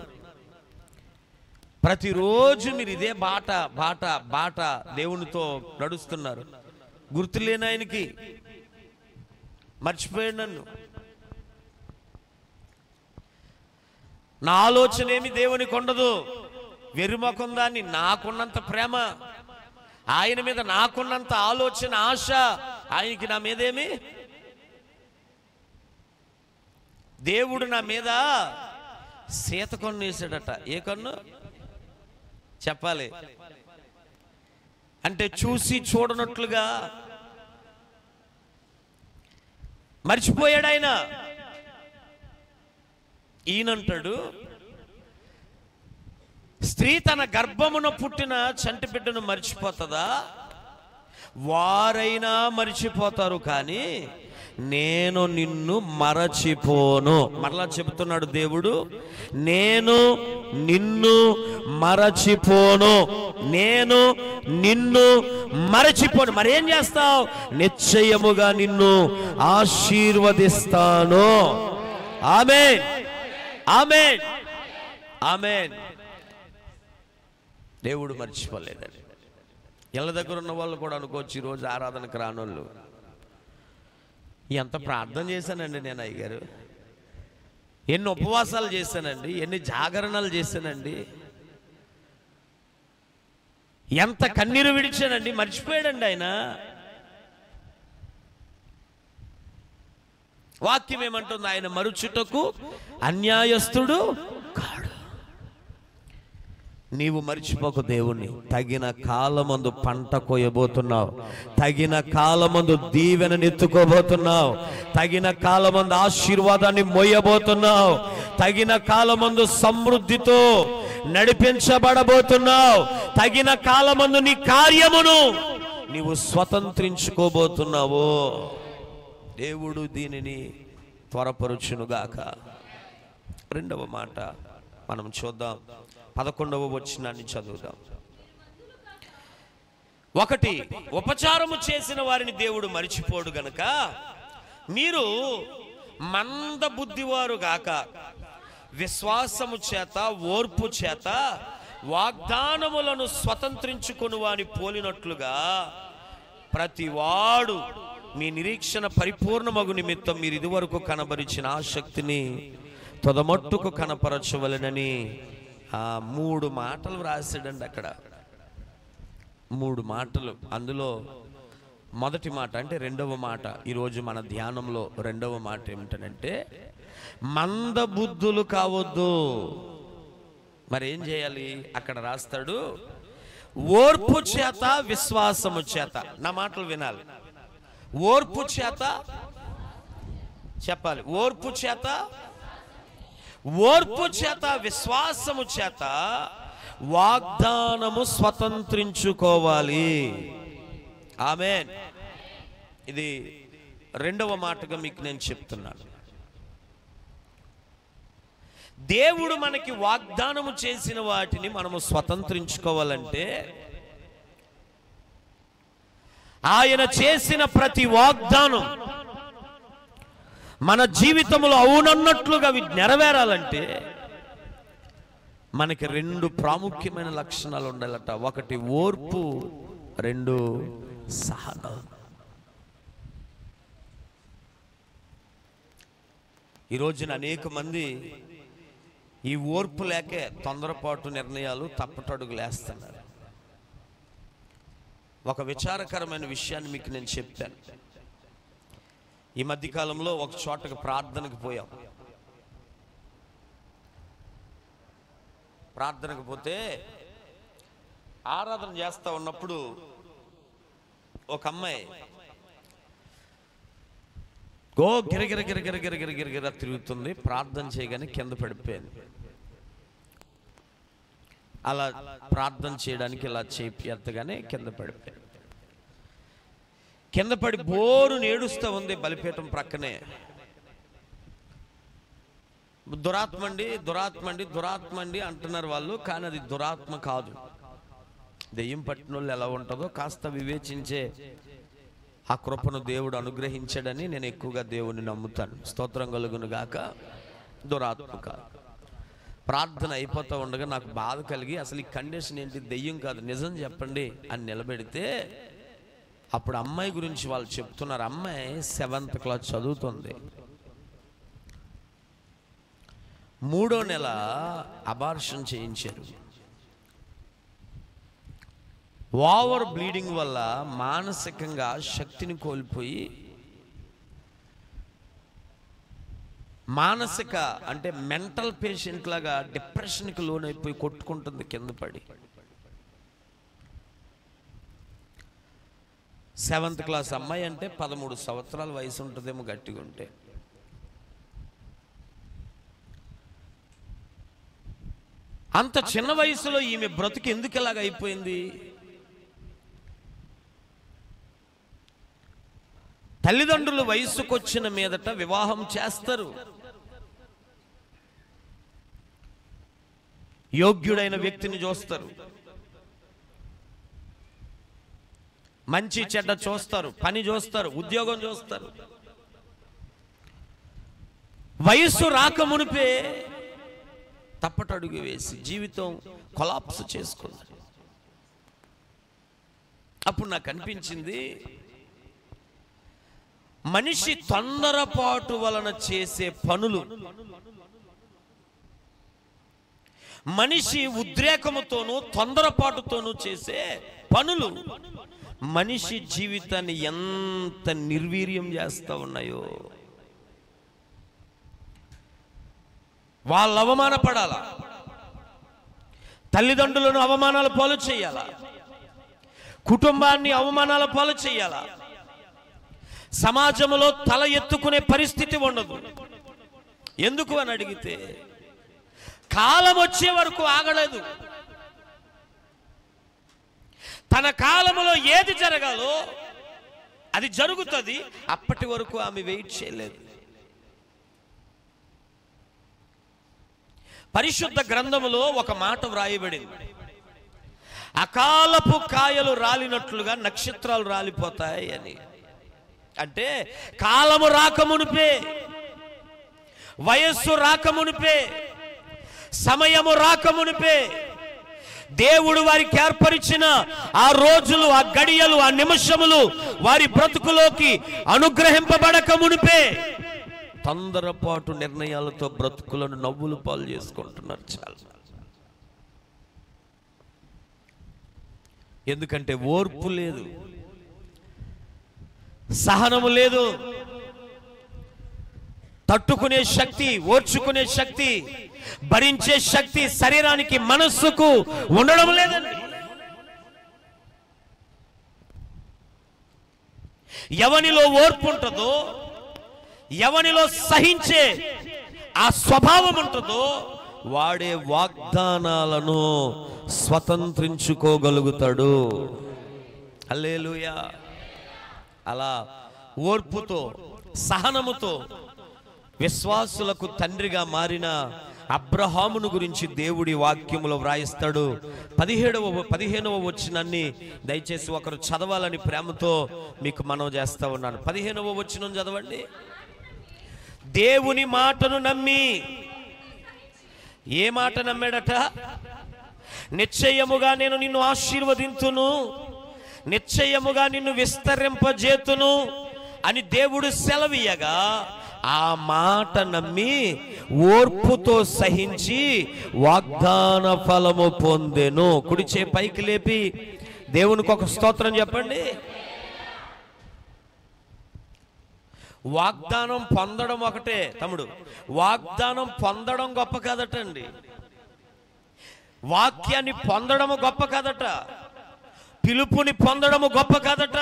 ప్రతిరోజు మీరు ఇదే బాట దేవునితో నడుస్తున్నారు. గుర్తులేని ఆయనకి మర్చిపోయాడు నన్ను. నా ఆలోచన ఏమి దేవునికి ఉండదు. వెరుమొఖం దాన్ని నాకున్నంత ప్రేమ, ఆయన మీద నాకున్నంత ఆలోచన, ఆశ ఆయనకి నా మీదేమి. దేవుడు నా మీద సీత కన్ను వేసాడట. ఏ కన్ను చెప్పాలి అంటే చూసి చూడనట్లుగా మర్చిపోయాడు ఆయన. ఈయనంటాడు, స్త్రీ తన గర్భమున పుట్టిన చంటి బిడ్డను మర్చిపోతుందా? వారైనా మర్చిపోతారు, కానీ నేను నిన్ను మరచిపోను. మరలా చెబుతున్నాడు దేవుడు, నేను నిన్ను మరచిపోను, నేను నిన్ను మరచిపోను. మరేం చేస్తావు? నిశ్చయముగా నిన్ను ఆశీర్వదిస్తాను. ఆమేన్, ఆమేన్, ఆమేన్. దేవుడు మర్చిపోలేదండి. ఇళ్ళ దగ్గర ఉన్న వాళ్ళు కూడా అనుకోవచ్చు, ఈరోజు ఆరాధనకు రానోళ్ళు, ఎంత ప్రార్థన చేశానండి నేను అయ్యగారు, ఎన్ని ఉపవాసాలు చేశానండి, ఎన్ని జాగరణలు చేశానండి, ఎంత కన్నీరు విడిచానండి. మర్చిపోయాడండి ఆయన. వాక్యం ఏమంటుంది? ఆయన మరుచుటకు అన్యాయస్తుడు కాడు. నీవు మర్చిపోకు దేవుణ్ణి. తగిన కాలమందు పంట కోయబోతున్నావు, తగిన కాలమందు దీవెనని ఎత్తుకోబోతున్నావు, తగిన కాలమందు ఆశీర్వాదాన్ని మోయబోతున్నావు, తగిన కాలమందు సమృద్ధితో నడిపించబడబోతున్నావు, తగిన కాలమందు నీ కార్యమును నీవు స్వతంత్రించుకోబోతున్నావు. దేవుడు దీనిని త్వరపరుచునుగాక. రెండవ మాట మనం చూద్దాం, 11వ వచనాన్ని చదువుదాం. 1, ఉపచారము చేసిన వారిని దేవుడు మరిచిపోడు గనుక మీరు మంద బుద్ధివారు గాక విశ్వాసము చేత ఓర్పు చేత వాగ్దానములను స్వతంత్రించుకొని వాని పోలినట్లుగా ప్రతివాడు మీ నిరీక్షణ పరిపూర్ణమగు నిమిత్తం మీరు ఇదివరకు కనబరిచిన ఆసక్తిని తొదమట్టుకు కనపరచవలెనని 3 మాటలు రాశాడండి అక్కడ. 3 మాటలు. అందులో మొదటి మాట అంటే రెండవ మాట, ఈరోజు మన ధ్యానంలో రెండవ మాట ఏమిటంటే మందబుద్ధులు కావద్దు. మరి ఏం చేయాలి? అక్కడ రాస్తాడు, ఓర్పు చేత విశ్వాసము చేత. నా మాటలు వినాలి. ఓర్పు చేత చెప్పాలి, ఓర్పు చేత, ఓర్పు చేత విశ్వాసము చేత వాగ్దానము స్వతంత్రించుకోవాలి. ఆమేన్. ఇది రెండవ మాటగా మీకు నేను చెప్తున్నాను. దేవుడు మనకి వాగ్దానము చేసిన వాటిని మనము స్వతంత్రించుకోవాలంటే ఆయన చేసిన ప్రతి వాగ్దానం మన జీవితంలో అవునన్నట్లుగా అవి నెరవేరాలంటే మనకి 2 ప్రాముఖ్యమైన లక్షణాలు ఉండాలట. 1 ఓర్పు, 2 సహనం. ఈ రోజున అనేక మంది ఈ ఓర్పు లేకే తొందరపాటు నిర్ణయాలు, తప్పటడుగులు వేస్తున్నారు. ఒక విచారకరమైన విషయాన్ని మీకు నేను చెప్తాను. ఈ మధ్యకాలంలో ఒక చోటకి ప్రార్థనకు పోయాం. ప్రార్థనకు పోతే ఆరాధన చేస్తూ ఉన్నప్పుడు ఒక అమ్మాయి గిరగిర గిరగిర గిరగిర గిరగిర తిరుగుతుంది. ప్రార్థన చేయగానే కింద పడిపోయింది. అలా ప్రార్థన చేయడానికి ఇలా చేపియగానే కింద పడిపోయింది. కింద పడి బోరు ఏడుస్తూ ఉంది బలిపీఠం ప్రక్కనే. దురాత్మండి దురాత్మండి దురాత్మండి అంటున్నారు వాళ్ళు, కానీ అది దురాత్మ కాదు. దెయ్యం పట్టిన వాళ్ళు ఎలా ఉంటుందో కాస్త వివేచించే ఆ కృపను దేవుడు అనుగ్రహించాడని నేను ఎక్కువగా దేవుని నమ్ముతాను. స్తోత్రం కలుగును గాక. దురాత్మక ప్రార్థన అయిపోతూ ఉండగా నాకు బాధ కలిగి, అసలు ఈ కండిషన్ ఏంటి, దెయ్యం కాదు నిజం చెప్పండి అని నిలబెడితే అప్పుడు అమ్మాయి గురించి వాళ్ళు చెప్తున్నారు. అమ్మాయి 7th క్లాస్ చదువుతుంది. 3వ నెల అబార్షన్ చేయించారు. ఓవర్ బ్లీడింగ్ వల్ల మానసికంగా శక్తిని కోల్పోయి, మానసిక అంటే మెంటల్ పేషెంట్ లాగా డిప్రెషన్కి లోనైపోయి కొట్టుకుంటుంది కింద పడి. 7th క్లాస్ అమ్మాయి అంటే 13 సంవత్సరాల వయసు ఉంటుందేమో గట్టిగా ఉంటే. అంత చిన్న వయసులో ఈమె బ్రతుకు ఎందుకు ఇలాగ అయిపోయింది? తల్లిదండ్రులు వయసుకు వచ్చిన మీదట వివాహం చేస్తారు. యోగ్యుడైన వ్యక్తిని చూస్తారు, మంచి చెడ్డ చూస్తారు, పని చూస్తారు, ఉద్యోగం చూస్తారు. వయస్సు రాకమునిపే తప్పటడుగు వేసి జీవితం కొలాప్స్ చేసుకుంది. అప్పుడు నాకు అనిపించింది, మనిషి తొందరపాటు వలన చేసే పనులు, మనిషి ఉద్రేకముతోనూ తొందరపాటుతోనూ చేసే పనులు మనిషి జీవితాన్ని ఎంత నిర్వీర్యం చేస్తూ ఉన్నాయో. వాళ్ళు అవమానపడాలా, తల్లిదండ్రులను అవమానాల పాలు చేయాలా, కుటుంబాన్ని అవమానాల పాలు చేయాలా, సమాజంలో తల ఎత్తుకునే పరిస్థితి ఉండదు. ఎందుకు అని అడిగితే కాలం వచ్చే వరకు ఆగలేదు. తన కాలంలో ఏది జరగాలో అది జరుగుతుంది, అప్పటి వరకు ఆమె వెయిట్ చేయలేదు. పరిశుద్ధ గ్రంథములో ఒక మాట వ్రాయబడింది, అకాలపు కాయలు రాలినట్లుగా నక్షత్రాలు రాలిపోతాయి అని. అంటే కాలము రాకమునిపే, వయస్సు రాకమునిపే, సమయము రాకమునిపే దేవుడు వారికి ఏర్పరిచిన ఆ రోజులు, ఆ గడియలు, ఆ నిమిషములు వారి బ్రతుకులోకి అనుగ్రహింపబడక మునిపే తొందరపాటు నిర్ణయాలతో బ్రతుకులను నవ్వులు పాలు చేసుకుంటున్నారు చాలా. ఎందుకంటే ఓర్పు లేదు, సహనము లేదు, తట్టుకునే శక్తి, ఓర్చుకునే శక్తి, భరించే శక్తి శరీరానికి, మనస్సుకు ఉండడం లేదండి. ఎవనిలో ఓర్పు ఉంటుందో, ఎవనిలో సహించే ఆ స్వభావం ఉంటుందో వాడే వాగ్దానాలను స్వతంత్రించుకోగలుగుతాడు. హల్లెలూయా. అలా ఓర్పుతో, సహనముతో విశ్వాసులకు తండ్రిగా మారిన అబ్రహామును గురించి దేవుడి వాక్యములో వ్రాయిస్తాడు. 15వ వచనాన్ని దయచేసి ఒకరు చదవాలని ప్రేమతో మీకు మనవి చేస్తా ఉన్నాను. 15వ వచనం చదవండి. దేవుని మాటను నమ్మి, ఏ మాట నమ్మాడట? నిశ్చయముగా నేను నిన్ను ఆశీర్వదింతును, నిశ్చయముగా నిన్ను విస్తరింపజేతును అని దేవుడు సెలవీయగా ఆ మాట నమ్మి ఓర్పుతో సహించి వాగ్దాన ఫలము పొందెను. కుడి చేయి పైకి లేపి దేవునికి ఒక స్తోత్రం చెప్పండి. వాగ్దానం పొందడం ఒకటే తమ్ముడు, వాగ్దానం పొందడం గొప్ప కాదటండి. వాక్యాన్ని పొందడము గొప్ప కాదట, పిలుపుని పొందడము గొప్ప కాదట,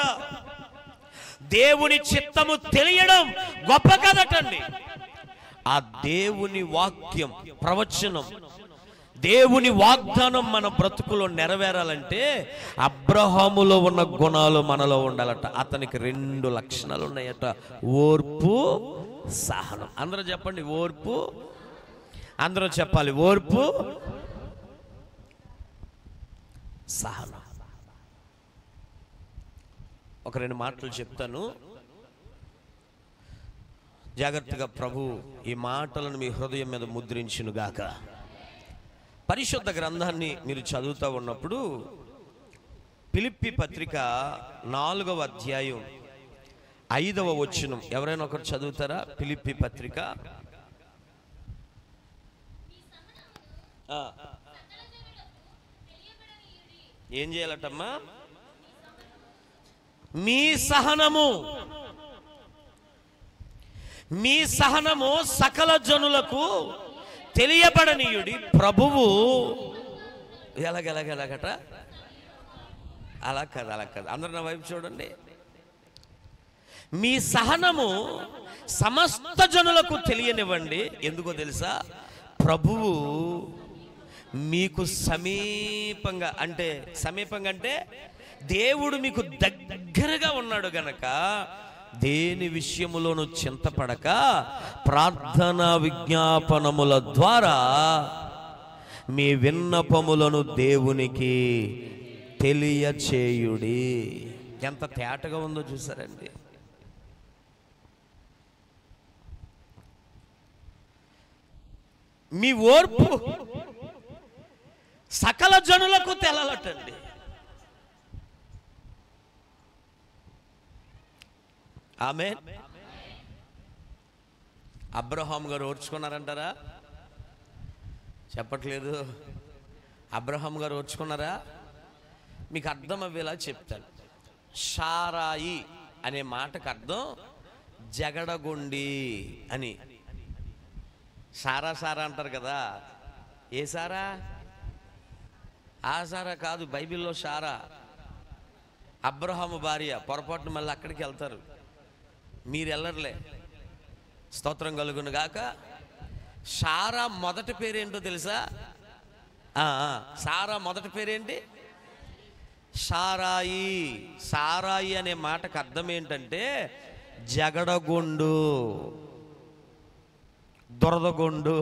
దేవుని చిత్తము తెలియడం గొప్ప కాదటండి. ఆ దేవుని వాక్యం, ప్రవచనం, దేవుని వాగ్దానం మన బ్రతుకులో నెరవేరాలంటే అబ్రహాములో ఉన్న గుణాలు మనలో ఉండాలట. అతనికి 2 లక్షణాలు ఉన్నాయట, ఓర్పు, సహనం. అందరూ చెప్పండి ఓర్పు, అందరూ చెప్పాలి ఓర్పు, సహనం. ఒక 2 మాటలు చెప్తాను. జాగ్రత్తగా ప్రభు ఈ మాటలను మీ హృదయం మీద ముద్రించునుగాక. పరిశుద్ధ గ్రంథాన్ని మీరు చదువుతూ ఉన్నప్పుడు ఫిలిప్పీ పత్రిక 4వ అధ్యాయం 5వ వచనం ఎవరైనా ఒకరు చదువుతారా? ఫిలిప్పీ పత్రిక ఏం చేయాలటమ్మా? మీ సహనము సకల జనులకు తెలియబడనీయుడి, ప్రభువు ఎలాగట? అలా కాదు. అందరు నా వైపు చూడండి. మీ సహనము సమస్త జనులకు తెలియనివ్వండి. ఎందుకో తెలుసా? ప్రభువు మీకు సమీపంగా అంటే దేవుడు మీకు దగ్గరగా ఉన్నాడు గనక దేని విషయములోనూ చింతపడక ప్రార్థనా విజ్ఞాపనముల ద్వారా మీ విన్నపములను దేవునికి తెలియచేయుడి. ఎంత తేటగా ఉందో చూసారండి. మీ ఓర్పు సకల జనులకు తెలలటండి. ఆమేన్. అబ్రహాం గారు ఓర్చుకున్నారంటారా? చెప్పట్లేదు. అబ్రహాం గారు ఓర్చుకున్నారా? మీకు అర్థం అవ్వేలా చెప్తాను. షారాయి అనే మాటకు అర్థం జగడగొండి అని. సారా అంటారు కదా. ఏ సారా? ఆ సారా కాదు, బైబిల్లో సారా అబ్రహాము భార్య. పొరపాటున మళ్ళీ అక్కడికి వెళ్తారు, మీరు వెళ్ళర్లే. స్తోత్రం కలుగును గాక. సారా మొదటి పేరేంటో తెలుసా? సారా మొదటి పేరేంటి? సారాయి అనే మాటకు అర్థం ఏంటంటే జగడగొండు, దురదగొండు.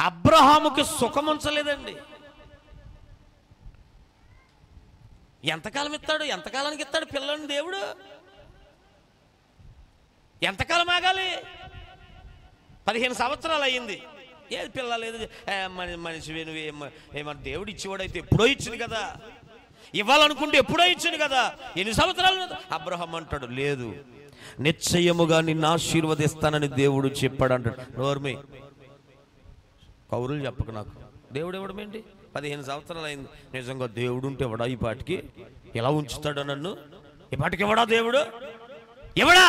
అబ్రహాముకి సుఖం ఉంచలేదండి. ఎంతకాలం ఇస్తాడు? ఎంతకాలానికి ఇస్తాడు పిల్లని దేవుడు? ఎంతకాలం ఆగాలి? 15 సంవత్సరాలు అయ్యింది. ఏది పిల్ల లేదు. మనిషి ఏమన్నా దేవుడు ఇచ్చేవాడైతే ఎప్పుడో ఇచ్చింది కదా, ఇవ్వాలనుకుంటే ఎప్పుడో ఇచ్చింది కదా. ఎన్ని సంవత్సరాలు? అబ్రహాం అంటాడు, లేదు, నిశ్చయముగా నిన్ను ఆశీర్వదిస్తానని దేవుడు చెప్పాడు అంటాడు. నోర్మి, కౌరులు చెప్పక నాకు. దేవుడు ఇవ్వడమేంటి? 15 సంవత్సరాలు అయింది. నిజంగా దేవుడు ఉంటే ఇవ్వడా? ఈ పాటికి ఎలా ఉంచుతాడా నన్ను? ఈ పాటికి ఇవ్వడా దేవుడు? ఇవ్వడా?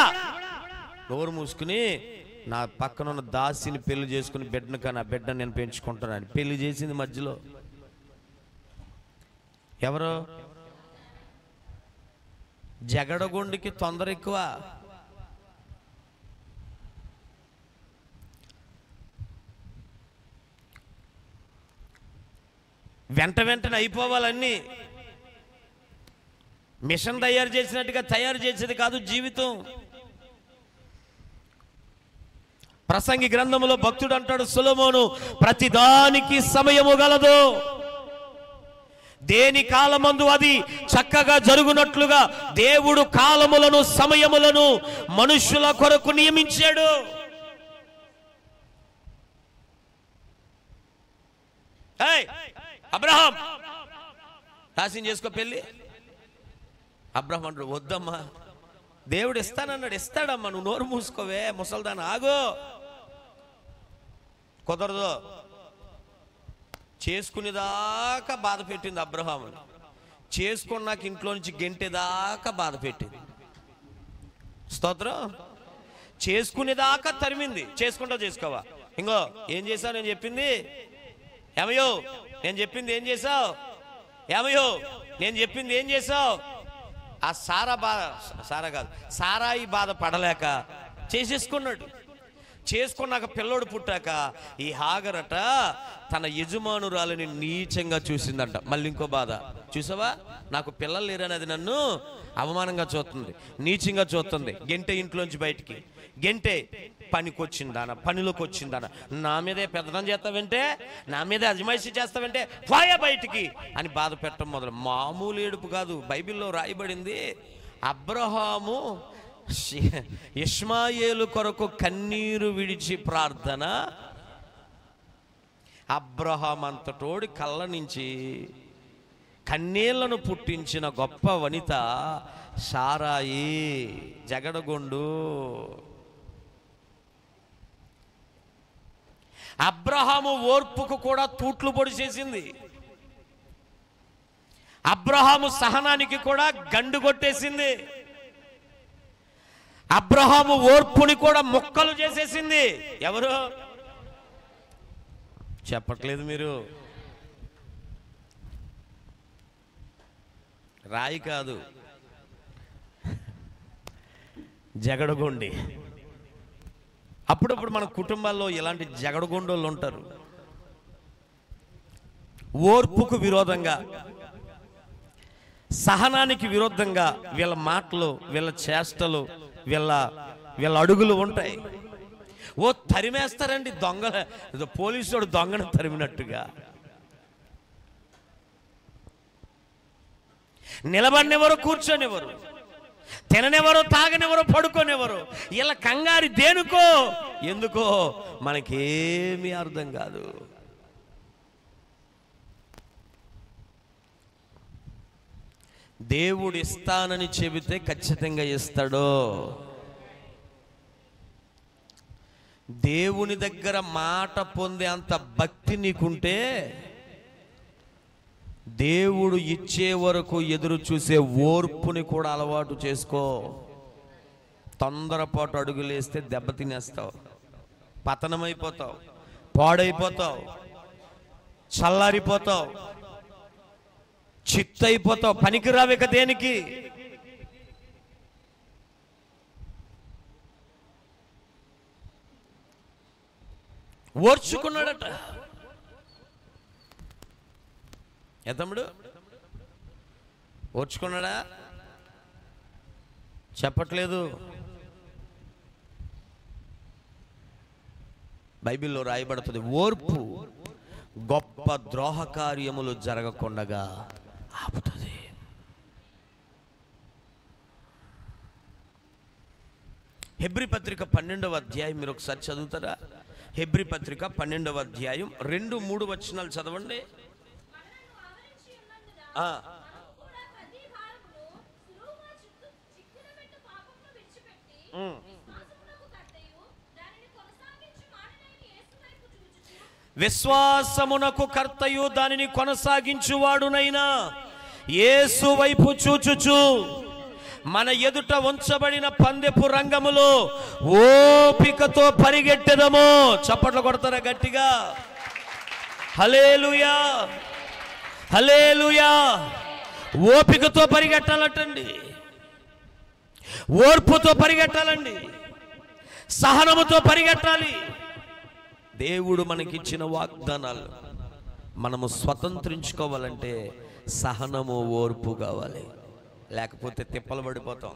నోరు మూసుకుని నా పక్కన ఉన్న దాసిని పెళ్లి చేసుకుని బిడ్డను కానీ ఆ బిడ్డను నేను పెంచుకుంటానని పెళ్లి చేసింది. మధ్యలో ఎవరు? జగడగొండికి తొందర ఎక్కువ. వెంటనే అయిపోవాలన్నీ. మిషన్ తయారు చేసినట్టుగా తయారు చేసేది కాదు జీవితం. ప్రసంగి గ్రంథములో భక్తుడు అంటాడు, సొలొమోను, ప్రతిదానికి సమయము గలదు, దేని కాలమందు అది చక్కగా జరుగునట్లుగా దేవుడు కాలములను సమయములను మనుష్యుల కొరకు నియమించాడు. అబ్రహాం దాసిని చేసుకో పెళ్ళి. అబ్రహాం అంటాడు, వద్దమ్మా, దేవుడు ఇస్తానన్నాడు, ఇస్తాడమ్మా, నువ్వు నోరు మూసుకోవే ముసల్దాన్ని, ఆగో. కుదరదు. చేసుకునేదాకా బాధ పెట్టింది అబ్రహాముని. చేసుకున్నాక ఇంట్లో నుంచి గెంటేదాకా బాధ పెట్టింది. స్తోత్రం. చేసుకునేదాకా తరిమింది. చేసుకుంటా చేసుకోవా? ఇంకో ఏం చేసావు? నేను చెప్పింది ఏమయ్యో, నేను చెప్పింది ఏం చేసావు? ఏమయ్యో, నేను చెప్పింది ఏం చేసావు? ఆ సారా కాదు, సారాయి బాధ పడలేక చేసేసుకున్నాడు. చేసుకున్నాక పిల్లోడు పుట్టాక ఈ హాగరట తన యజమానురాలని నీచంగా చూసిందంట. మళ్ళీ ఇంకో బాధ, చూసావా నాకు పిల్లలు లేరని అది నన్ను అవమానంగా చూస్తుంది, నీచంగా చూస్తుంది. గెంటే ఇంట్లోంచి బయటికి, గెంటే పనికొచ్చిందాన, పనిలోకి వచ్చిందాన, నా మీదే పెద్దనం చేస్తావంటే, నా మీదే అజమాయిషి చేస్తావంటే, పోయా బయటికి అని బాధ పెట్టడం మొదలు. మామూలు ఏడుపు కాదు, బైబిల్లో రాయబడింది అబ్రహాము ఇష్మాయేలు కొరకు కన్నీరు విడిచి ప్రార్థన. అబ్రహాం అంతటోడి కళ్ళ నుంచి కన్నీళ్లను పుట్టించిన గొప్ప వనిత సారాయి, జగడగొండు. అబ్రహాము ఓర్పుకు కూడా తూట్లు పొడి చేసింది. అబ్రహాము సహనానికి కూడా గండు కొట్టేసింది. అబ్రహాము ఓర్పుని కూడా ముక్కలు చేసేసింది. ఎవరు చెప్పట్లేదు మీరు? రాయి కాదు, జగడగొండి. అప్పుడప్పుడు మన కుటుంబాల్లో ఇలాంటి జగడగొండోళ్ళు ఉంటారు. ఓర్పుకు విరోధంగా, సహనానికి విరుద్ధంగా వీళ్ళ మాటలు, వీళ్ళ చేష్టలు, వీళ్ళ అడుగులు ఉంటాయి. ఓ తరిమేస్తారండి, దొంగ పోలీసుడు దొంగను తరిమినట్టుగా. నిలబడినెవరు, కూర్చొనివ్వరు, తిననివ్వరు, తాగనివ్వరు, పడుకోనివ్వరు. ఇలా కంగారి దేనికో, ఎందుకో మనకేమీ అర్థం కాదు. దేవుడు ఇస్తానని చెబితే ఖచ్చితంగా ఇస్తాడు. దేవుని దగ్గర మాట పొందే అంత భక్తి నీకుంటే దేవుడు ఇచ్చే వరకు ఎదురు చూసే ఓర్పుని కూడా అలవాటు చేసుకో. తొందరపాటు అడుగులేస్తే దెబ్బ తినేస్తావు, పతనమైపోతావు, పాడైపోతావు, చల్లారిపోతావు, చిత్తైపోతావు, పనికిరావిక దేనికి. ఓర్చుకున్నాడట ఏ తమ్ముడు, ఓర్చుకున్నాడా? చెప్పట్లేదు. బైబిల్లో రాయబడుతుంది, ఓర్పు గొప్ప ద్రోహ కార్యములు జరగకుండగా ఆపుతుంది. హెబ్రీ పత్రిక 12వ అధ్యాయం మీరు ఒకసారి చదువుతారా? హెబ్రీ పత్రిక 12వ అధ్యాయం 2-3 వచనాలు చదవండి. విశ్వాసమునకు కర్తయు దానిని కొనసాగించువాడునైనా యేసు వైపు చూచుచు మన ఎదుట ఉంచబడిన పందెపు రంగములో ఓపికతో పరిగెట్టెదము. చప్పట్లు కొడతారా గట్టిగా? హల్లెలూయా, హల్లెలూయా. ఓపికతో పరిగెట్టాలటండి, ఓర్పుతో పరిగెట్టాలండి, సహనముతో పరిగెట్టాలి. దేవుడు మనకిచ్చిన వాగ్దానాలు మనము స్వతంత్రించుకోవాలంటే సహనము, ఓర్పు కావాలి. లేకపోతే తిప్పలు పడిపోతాం.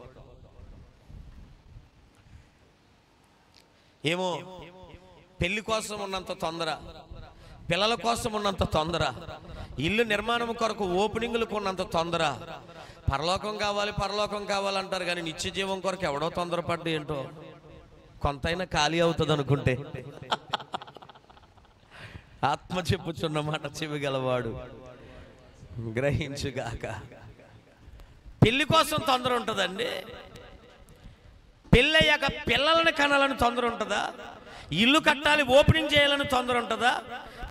ఏమో పెళ్లి కోసం ఉన్నంత తొందర, పిల్లల కోసం ఉన్నంత తొందర, ఇల్లు నిర్మాణం కొరకు ఓపెనింగ్లకు ఉన్నంత తొందర, పరలోకం కావాలి పరలోకం కావాలంటారు కానీ నిత్య జీవం కొరకు ఎవడో తొందరపడ్డ ఏంటో కొంతైనా ఖాళీ అవుతుంది అనుకుంటే. ఆత్మ చెప్పుచున్న మాట చెవిగలవాడు గ్రహించుగాక. పెళ్లి కోసం తొందర ఉంటుందండి. పెళ్ళయ్యాక పిల్లలను కనాలని తొందర ఉంటుందా? ఇల్లు కట్టాలి, ఓపెనింగ్ చేయాలని తొందర ఉంటుందా?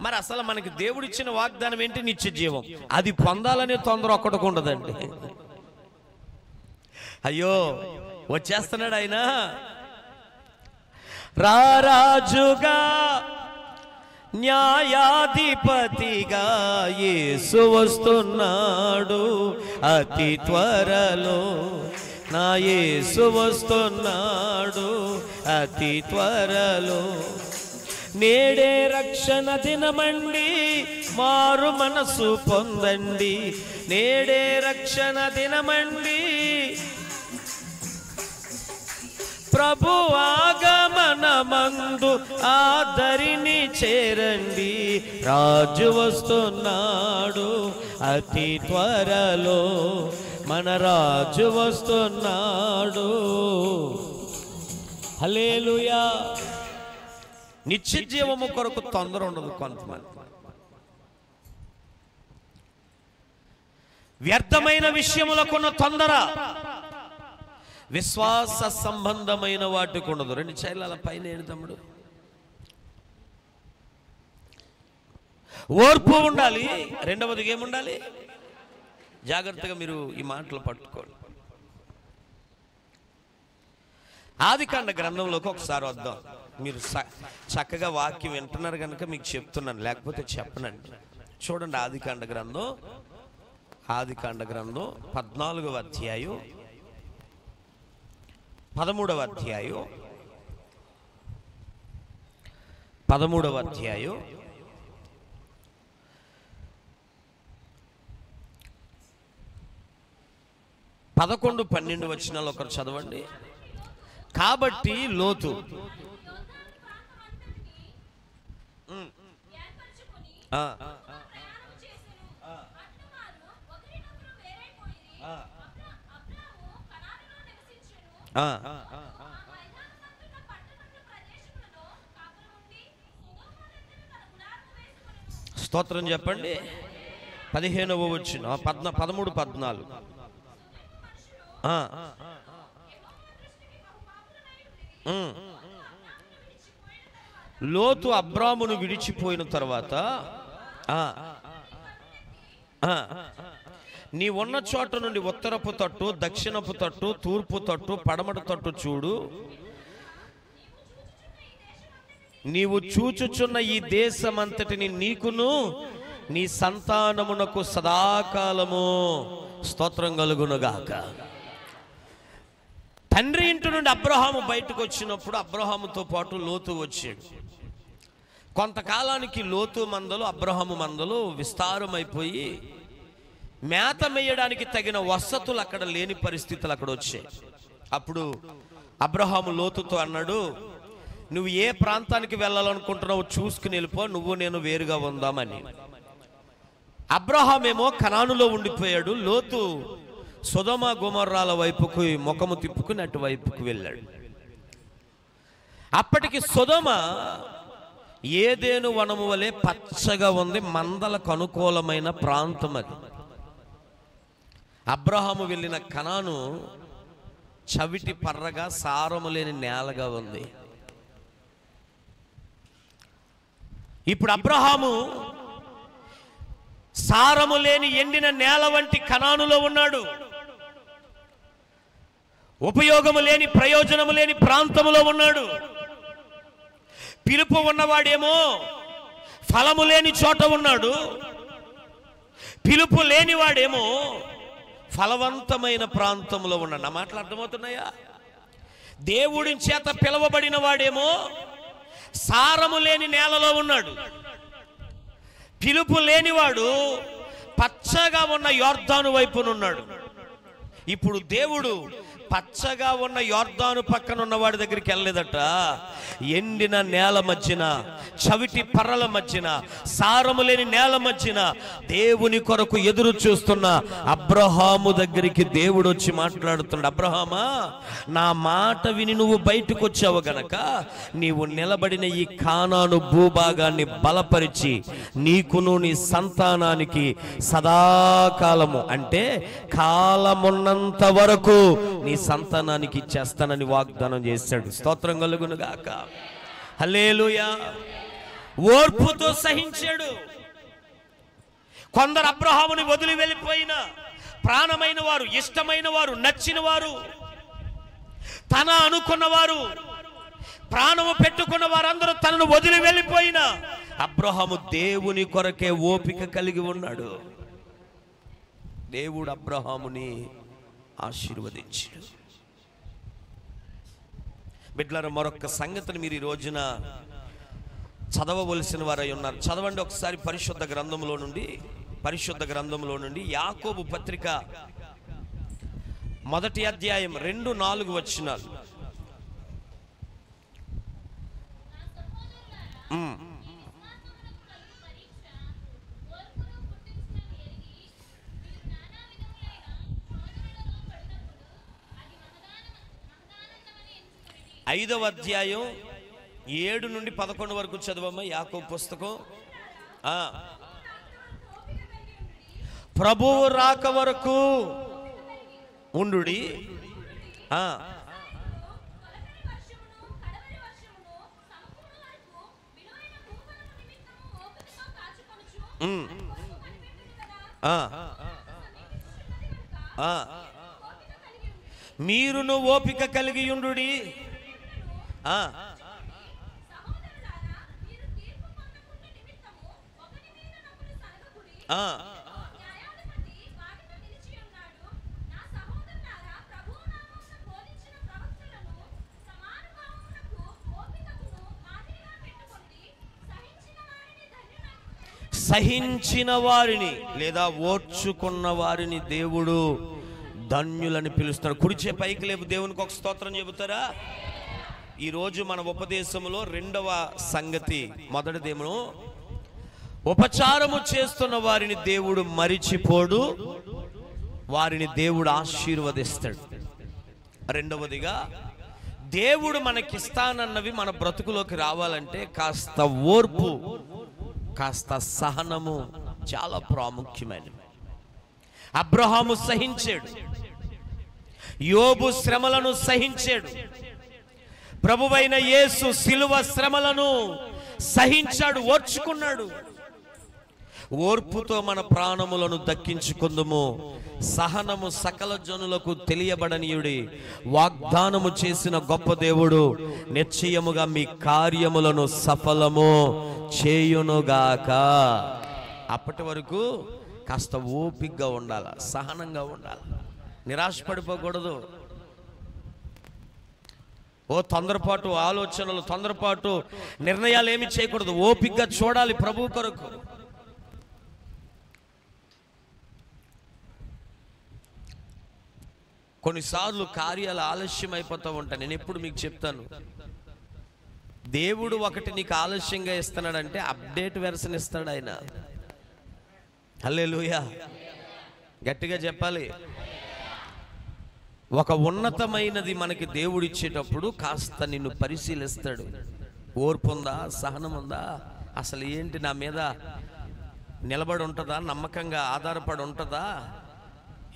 మరి అసలు మనకి దేవుడిచ్చిన వాగ్దానం ఏంటి? నిత్య జీవం. అది పొందాలనే తొందర ఒక్కటికి ఉండదండి. అయ్యో వచ్చేస్తున్నాడు ఆయన, రారాజుగా న్యాయాధిపతిగా యేసు వస్తున్నాడు అతి త్వరలో, నా యేసు వస్తున్నాడు అతి త్వరలో. నేడే రక్షణ దినమండి, మారు మనసు పొందండి. నేడే రక్షణ దినమండి, ప్రభు ఆగమనమందు ఆదరిని చేరండి. రాజు వస్తున్నాడు అతి త్వరలో, మన రాజు వస్తున్నాడు. హల్లెలూయా. నిత్య జీవము కొరకు తొందర ఉండదు కొంతమంది. వ్యర్థమైన విషయములకున్న తొందర విశ్వాస సంబంధమైన వాటికి ఉండదు. 2 చైర్లు అలా పైన ఏడు తమ్ముడు. ఓర్పు ఉండాలి. రెండవది ఏముండాలి? జాగ్రత్తగా మీరు ఈ మాటలు పట్టుకోండి. ఆదికాండ గ్రంథంలోకి ఒకసారి వద్దాం. మీరు చక్కగా వాక్యం వింటున్నారు కనుక మీకు చెప్తున్నాను, లేకపోతే చెప్పనండి. చూడండి, ఆదికాండ గ్రంథం 14వ అధ్యాయం 13వ అధ్యాయం 11, 12 వచనాలు ఒకరు చదవండి. కాబట్టి లోతు స్తోత్రం చెప్పండి. 15వ వచనం 13, 14. లోతు అబ్రామును విడిచిపోయిన తర్వాత నీ ఉన్న చోట నుండి ఉత్తరపు తట్టు, దక్షిణపు తట్టు, తూర్పు తట్టు, పడమటి తట్టు చూడు. నీవు చూచుచున్న ఈ దేశమంతటిని నీకును నీ సంతానమునకు సదాకాలము స్తోత్రం కలుగునుగాక. తండ్రి ఇంటి నుండి అబ్రహాము బయటకు వచ్చినప్పుడు అబ్రహాముతో పాటు లోతు వచ్చాడు. కొంతకాలానికి లోతు మందలు, అబ్రహాము మందలు విస్తారమైపోయి మేత మేయడానికి తగిన వసతులు అక్కడ లేని పరిస్థితులు అక్కడ వచ్చాయి. అప్పుడు అబ్రహాము లోతుతో అన్నాడు, నువ్వు ఏ ప్రాంతానికి వెళ్ళాలనుకుంటున్నావు చూసుకుని వెళ్ళిపో, నువ్వు నేను వేరుగా ఉందామని. అబ్రహామేమో కనానులో ఉండిపోయాడు. లోతు సొదొమ గొమొర్రాల వైపుకు ముఖము తిప్పుకుని అటువైపుకు వెళ్ళాడు. అప్పటికి సొదొమ ఏదేను వనము వలె పచ్చగా ఉంది, మందలకు అనుకూలమైన ప్రాంతం అది. అబ్రహాము వెళ్ళిన కనాను చవిటి పర్రగా సారము లేని నేలగా ఉంది. ఇప్పుడు అబ్రహాము సారము లేని ఎండిన నేల వంటి కనానులో ఉన్నాడు. ఉపయోగము లేని, ప్రయోజనము లేని ప్రాంతములో ఉన్నాడు. పిలుపు ఉన్నవాడేమో ఫలము లేని చోట ఉన్నాడు. పిలుపు లేనివాడేమో ఫలవంతమైన ప్రాంతంలో ఉన్నాడు. నా మాటలు అర్థమవుతున్నాయా? దేవుడి చేత పిలవబడిన వాడేమో సారము లేని నేలలో ఉన్నాడు. పిలుపు లేనివాడు పచ్చగా ఉన్న యోర్దాను వైపునున్నాడు. ఇప్పుడు దేవుడు పచ్చగా ఉన్న యోర్దాను పక్కన ఉన్న వాడి దగ్గరికి వెళ్ళలేదట. ఎండిన నేల మధ్యన, చవిటి పర్రల మధ్యన, సారము లేని నేల మధ్యన దేవుని కొరకు ఎదురు చూస్తున్న అబ్రహాము దగ్గరికి దేవుడు వచ్చి మాట్లాడుతున్నాడు. అబ్రహామా, నా మాట విని నువ్వు బయటకు వచ్చావు గనక నీవు నిలబడిన ఈ కానాను భూభాగాన్ని బలపరిచి నీకును నీ సంతానానికి సదాకాలము, అంటే కాలమున్నంత వరకు నీ సంతానానికి ఇచ్చేస్తానని వాగ్దానం చేశాడు. స్తోత్రం కలుగును గాక. హల్లెలూయా. ఓర్పుతో సహించాడు. కొందరు అబ్రహాముని వదిలి వెళ్ళిపోయిన ప్రాణమైన వారు, ఇష్టమైన వారు, నచ్చిన వారు, తన అనుకున్నవారు, ప్రాణము పెట్టుకున్న వారందరూ తనను వదిలి వెళ్ళిపోయిన అబ్రహాము దేవుని కొరకే ఓపిక కలిగి ఉన్నాడు. దేవుడు అబ్రహాముని ఆశీర్వదించును. బిడ్డలారా, మరొక సంగతిని మీరు ఈ రోజున చదవవలసిన వారై ఉన్నారు. చదవండి ఒకసారి పరిశుద్ధ గ్రంథంలో నుండి యాకోబు పత్రిక 1వ అధ్యాయం 2-4 వచనాలు. ఐదవ అధ్యాయం 7-11 వరకు చదవమ్మా యాకోబు పుస్తకం. ప్రభువు రాక వరకు ఉండుడి. మీరును ఓపిక కలిగి ఉండుడి. సహించిన వారిని లేదా ఓర్చుకున్న వారిని దేవుడు ధన్యులని పిలుస్తాడు. కుడిచే పైకి లేపు దేవునికి ఒక స్తోత్రం చెబుతారా? ఈరోజు మన ఉపదేశంలో 2వ సంగతి, మొదటిదేమో ఉపచారము చేస్తున్న వారిని దేవుడు మరిచిపోడు, వారిని దేవుడు ఆశీర్వదిస్తాడు. రెండవదిగా, దేవుడు మనకిస్తానన్నవి మన బ్రతుకులోకి రావాలంటే కాస్త ఓర్పు, కాస్త సహనము చాలా ప్రాముఖ్యమైనవి. అబ్రహాము సహించాడు, యోబు శ్రమలను సహించాడు, ప్రభువైన యేసు శిలువ శ్రమలను సహించాడు, ఓర్చుకున్నాడు. ఓర్పుతో మన ప్రాణములను దక్కించుకుందుము. సహనము సకల జనులకు తెలియబడనీయుడి. వాగ్దానము చేసిన గొప్ప దేవుడు నిశ్చయముగా మీ కార్యములను సఫలము చేయునుగాక. అప్పటి వరకు కాస్త ఓపికగా ఉండాలి, సహనంగా ఉండాలి, నిరాశపడిపోకూడదు. తొందరపాటు ఆలోచనలు, తొందరపాటు నిర్ణయాలు ఏమి చేయకూడదు. ఓపికగా చూడాలి ప్రభు కొరకు. కొన్నిసార్లు కార్యాలు ఆలస్యం అయిపోతూ ఉంటాయి. నేను ఎప్పుడు మీకు చెప్తాను, దేవుడు ఒకటి నీకు ఆలస్యంగా ఇస్తున్నాడంటే అప్డేట్ వెర్షన్ ఇస్తాడు ఆయన. హల్లెలూయా, గట్టిగా చెప్పాలి. ఒక ఉన్నతమైనది మనకి దేవుడు ఇచ్చేటప్పుడు కాస్త నిన్ను పరిశీలిస్తాడు. ఓర్పు ఉందా, సహనం ఉందా, అసలు ఏంటి నా మీద నిలబడి ఉంటుందా, నమ్మకంగా ఆధారపడి ఉంటుందా,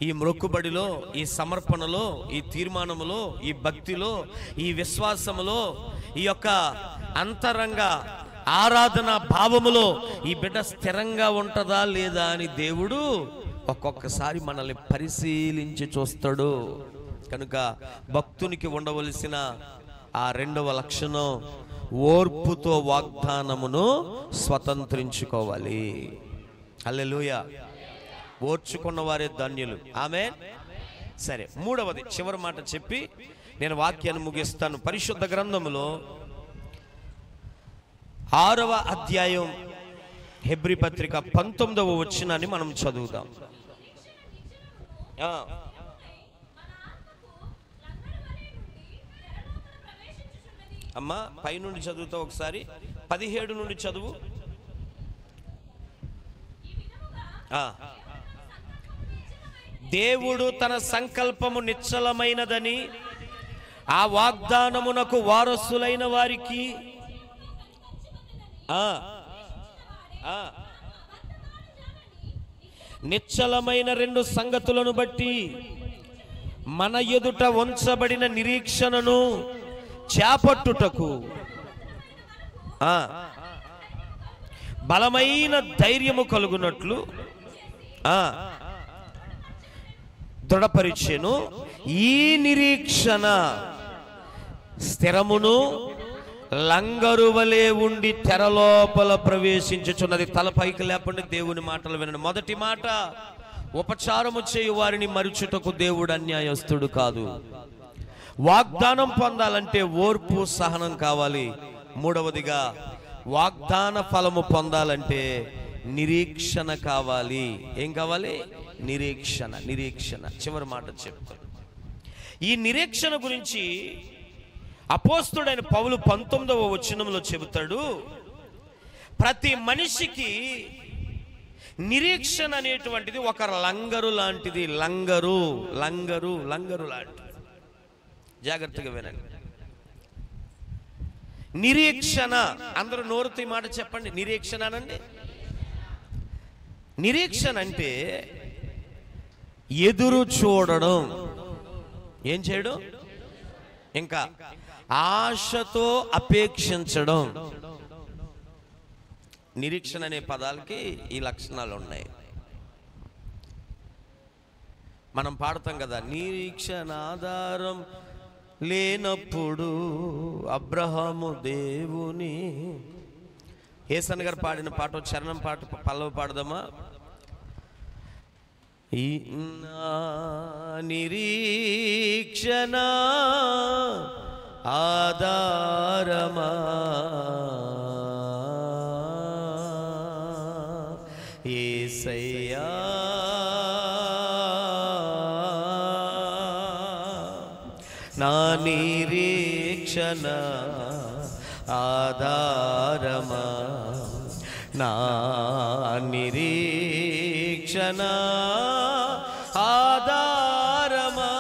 ఈ మొక్కుబడిలో, ఈ సమర్పణలో, ఈ తీర్మానములో, ఈ భక్తిలో, ఈ విశ్వాసములో, ఈ యొక్క అంతరంగ ఆరాధన భావములో ఈ బిడ్డ స్థిరంగా ఉంటుందా లేదా అని దేవుడు ఒక్కొక్కసారి మనల్ని పరిశీలించి చూస్తాడు. కనుక భక్తునికి ఉండవలసిన ఆ 2వ లక్షణం, ఓర్పుతో వాగ్దానమును స్వతంత్రించుకోవాలి. హల్లెలూయా, ఓర్చుకున్న వారే ధన్యులు. ఆమేన్. సరే, 3వది చివరి మాట చెప్పి నేను వాక్యాన్ని ముగిస్తాను. పరిశుద్ధ గ్రంథములో 6వ అధ్యాయం హెబ్రీ పత్రిక 19వ వచనాన్ని మనం చదువుదాం. అమ్మా పైనుండి చదువుతా ఒకసారి, 17 నుండి చదువు. దేవుడు తన సంకల్పము నిశ్చలమైనదని ఆ వాగ్దానమునకు వారసులైన వారికి నిశ్చలమైన 2 సంగతులను బట్టి మన ఎదుట ఉంచబడిన నిరీక్షణను చేపట్టుటకు బలమైన ధైర్యము కలుగునట్లు దృఢపరిచెను. ఈ నిరీక్షణ స్థిరమును లంగరువలే ఉండి తెరలోపల ప్రవేశించుచున్నది. తలపైకి లేపండి, దేవుని మాటలు వినండి. మొదటి మాట, ఉపచారము చేయు వారిని మరుచుటకు దేవుడు అన్యాయస్తుడు కాదు. వాగ్దానం పొందాలంటే ఓర్పు సహనం కావాలి. మూడవదిగా వాగ్దాన ఫలము పొందాలంటే నిరీక్షణ కావాలి. ఏం కావాలి? నిరీక్షణ. నిరీక్షణ చివరి మాట చెప్తాను. ఈ నిరీక్షణ గురించి అపోస్తుడైన పౌలు 19వ వచనంలో చెబుతాడు, ప్రతి మనిషికి నిరీక్షణ అనేటువంటిది ఒక లంగరు లాంటిది. లంగరు లంగరు లంగరు లాంటిది. జాగ్రత్తగా వినండి. నిరీక్షణ, అందరూ నోరుతో ఈ మాట చెప్పండి. నిరీక్షణ అనండి. నిరీక్షణ అంటే ఎదురు చూడడం. ఏం చేయడం? ఇంకా ఆశతో అపేక్షించడం. నిరీక్షణ అనే పదాలకి ఈ లక్షణాలు ఉన్నాయి. మనం పాడతాం కదా, నిరీక్షణ ఆధారం లేనప్పుడు అబ్రహాము దేవుని. ఏసన్ గారు పాడిన పాట, చరణం పాట పల్లవ పాడదామా? ఈ నిరీక్షణ ఆధారమా యేసయ్యా, నా నిరీక్షణ ఆధారమా, నా నిరీక్షణ ఆధారమా,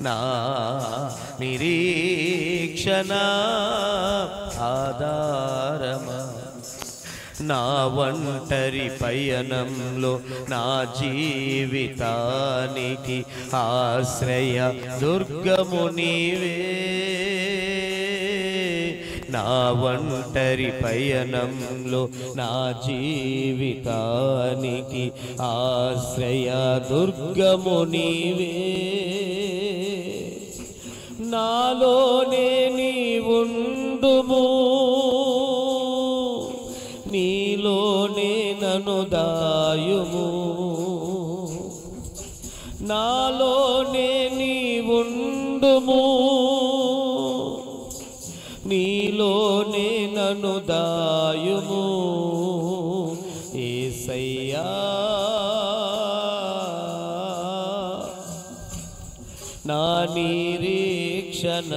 నా నిరీక్షణ ఆధారమా. నా ఒంటరి పయనంలో నా జీవితానికి ఆశ్రయ దుర్గము నీవే. నా ఒంటరి పయనంలో నా జీవితానికి ఆశ్రయ దుర్గము నీవే. నాలోనే నీవుండుము, నీలోనే నన్ను దాయుము. నాలోనే నీవుండుము, నీలోనే నన్ను దాయుము. యేసయ్యా, నా నిరీక్షణ,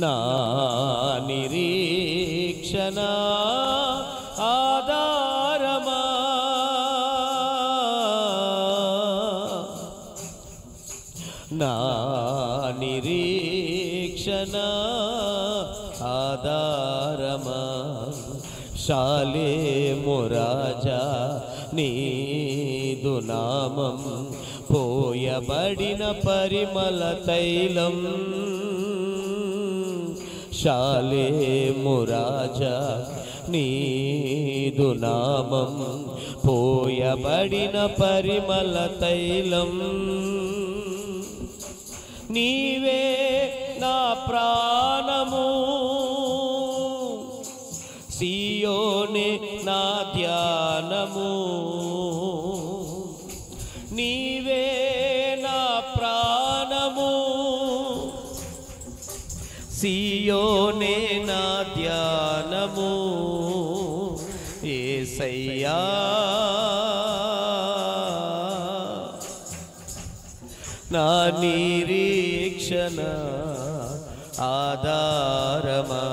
నా నిరీక్షణ ఆధారమా, నా నిరీక్షణ ఆధారమా. శాలేము రాజా నీదు నామం, పోయబడిన పరిమళ తైలం. శాలేము రాజా నీదు నామం, పోయబడిన పరిమళ తైలం. నీవే నా ప్రాణము, సియోనే నా ధ్యానము. నీవే నా ప్రాణము, సియోనే నా ధ్యానము. యేసయ్యా, నా నిరీక్షణ ఆధారమా.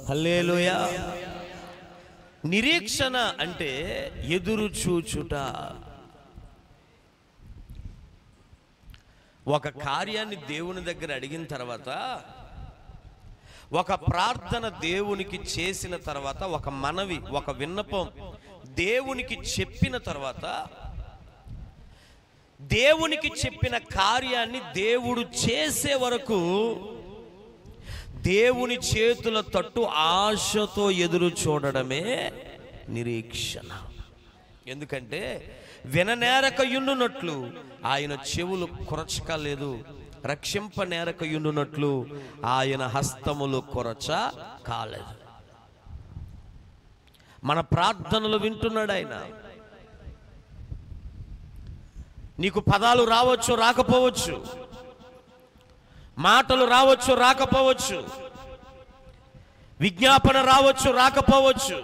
హల్లెలూయా. నిరీక్షణ అంటే ఎదురు చూచుట. ఒక కార్యాన్ని దేవుని దగ్గర అడిగిన తర్వాత, ఒక ప్రార్థన దేవునికి చేసిన తర్వాత, ఒక మనవి, ఒక విన్నపం దేవునికి చెప్పిన తర్వాత, దేవునికి చెప్పిన కార్యాన్ని దేవుడు చేసే వరకు దేవుని చేతుల తట్టు ఆశతో ఎదురు చూడడమే నిరీక్షణ. ఎందుకంటే విననేరక యుండునట్లు ఆయన చెవులు కురచకలేదు, రక్షింపనేరకయుండునట్లు ఆయన హస్తములు కొరచ కాలేదు. మన ప్రార్థనలు వింటున్నాడు ఆయన. నీకు పదాలు రావచ్చు, రాకపోవచ్చు, మాటలు రావచ్చు, రాకపోవచ్చు, విజ్ఞాపన రావచ్చు, రాకపోవచ్చు,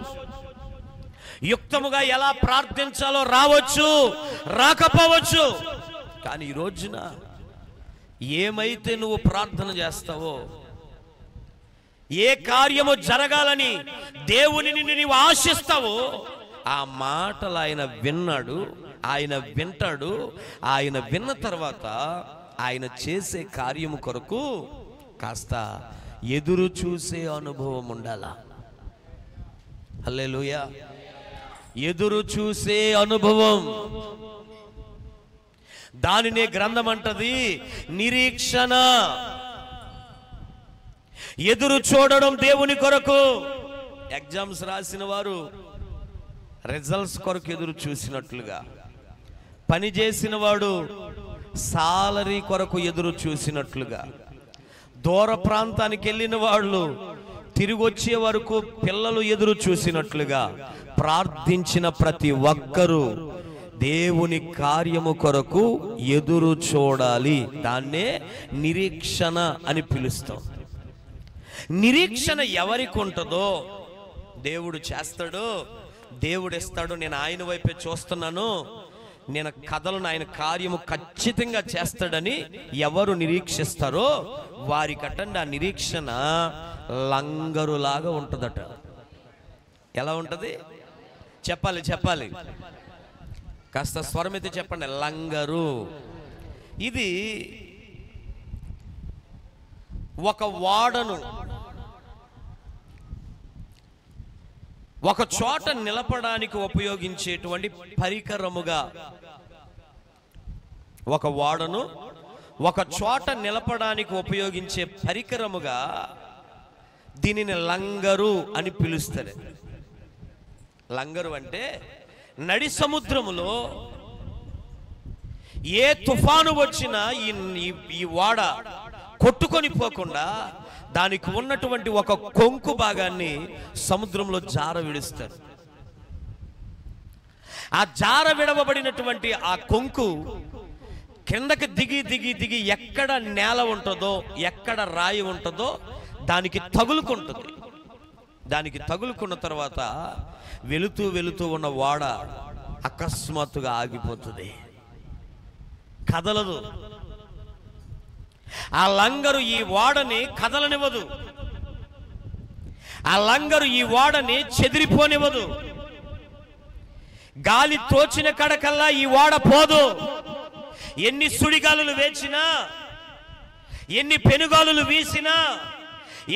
యుక్తముగా ఎలా ప్రార్థించాలో రావచ్చు, రాకపోవచ్చు. కానీ ఈ రోజున ఏమైతే నువ్వు ప్రార్థన చేస్తావో, ఏ కార్యము జరగాలని దేవునిని నీవు ఆశిస్తావో, ఆ మాటలు ఆయన విన్నాడు, ఆయన వింటాడు. ఆయన విన్న తర్వాత ఆయన చేసే కార్యము కొరకు కాస్త ఎదురు చూసే అనుభవం ఉండాలా. హల్లెలూయా. ఎదురు చూసే అనుభవం, దానినే గ్రంథం అంటది నిరీక్షణ. ఎదురు చూడడం దేవుని కొరకు. ఎగ్జామ్స్ రాసిన వారు రిజల్ట్స్ కొరకు ఎదురు చూసినట్లుగా, పని చేసిన వాడు సాలరీ కొరకు ఎదురు చూసినట్లుగా, దూర ప్రాంతానికి వెళ్ళిన వాళ్ళు తిరిగి వచ్చే వరకు పిల్లలు ఎదురు చూసినట్లుగా, ప్రార్థించిన ప్రతి ఒక్కరూ దేవుని కార్యము కొరకు ఎదురు చూడాలి. దాన్నే నిరీక్షణ అని పిలుస్తాం. నిరీక్షణ ఎవరికి ఉంటుందో దేవుడు చేస్తాడు, దేవుడు ఇస్తాడు. నేను ఆయన వైపే చూస్తున్నాను, నేను కథలను, ఆయన కార్యము ఖచ్చితంగా చేస్తాడని ఎవరు నిరీక్షిస్తారో వారికటండి ఆ నిరీక్షణ లంగరులాగా ఉంటుందట. ఎలా ఉంటుంది చెప్పాలి, చెప్పాలి, కాస్త స్వరమైతే చెప్పండి. లంగరు. ఇది ఒక వాడను ఒక చోట నిలపడానికి ఉపయోగించేటువంటి పరికరముగా, ఒక వాడను ఒక చోట నిలపడానికి ఉపయోగించే పరికరముగా దీనిని లంగరు అని పిలుస్తారు. లంగరు అంటే నడి సముద్రములో ఏ తుఫాను వచ్చినా ఈ వాడ కొట్టుకొని పోకుండా దానికి ఉన్నటువంటి ఒక కొంకు భాగాన్ని సముద్రంలో జార విడుస్తారు. ఆ జార విడవబడినటువంటి ఆ కొంకు కిందకి దిగి దిగి దిగి ఎక్కడ నేల ఉంటుందో, ఎక్కడ రాయి ఉంటుందో దానికి తగులుకుంటుంది. దానికి తగులుకున్న తర్వాత వెళుతూ వెళుతూ ఉన్న వాడ అకస్మాత్తుగా ఆగిపోతుంది, కదలదు. ఆ లంగరు ఈ వాడని కదలనివ్వదు, ఆ లంగరు ఈ వాడని చెదిరిపోనివ్వదు. గాలి తోచిన కడకల్లా ఈ వాడ పోదు. ఎన్ని సుడిగాలులు వేచినా, ఎన్ని పెనుగాలులు వీసినా,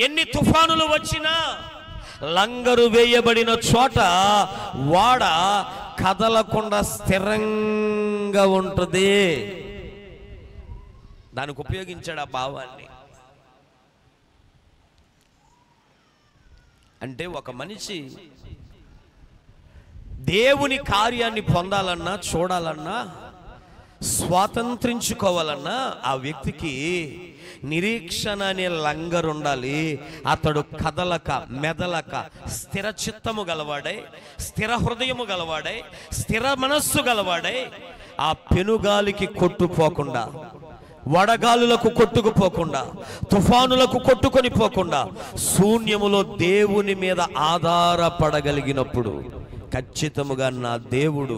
ఎన్ని తుఫానులు వచ్చినా లంగరు వేయబడిన చోట వాడ కదలకుండా స్థిరంగా ఉంటుంది. దానికి ఉపయోగించాడు ఆ భావాన్ని. అంటే ఒక మనిషి దేవుని కార్యాన్ని పొందాలన్నా, చూడాలన్నా, స్వాతంత్రించుకోవాలన్నా ఆ వ్యక్తికి నిరీక్షణ అనే లంగరు ఉండాలి. అతడు కదలక మెదలక స్థిర చిత్తము గలవాడై, స్థిర హృదయము గలవాడై, స్థిర మనస్సు గలవాడై ఆ పెనుగాలికి కొట్టుపోకుండా, వడగాలులకు కొట్టుకుపోకుండా, తుఫానులకు కొట్టుకొని పోకుండా శూన్యములో దేవుని మీద ఆధారపడగలిగినప్పుడు ఖచ్చితముగా నా దేవుడు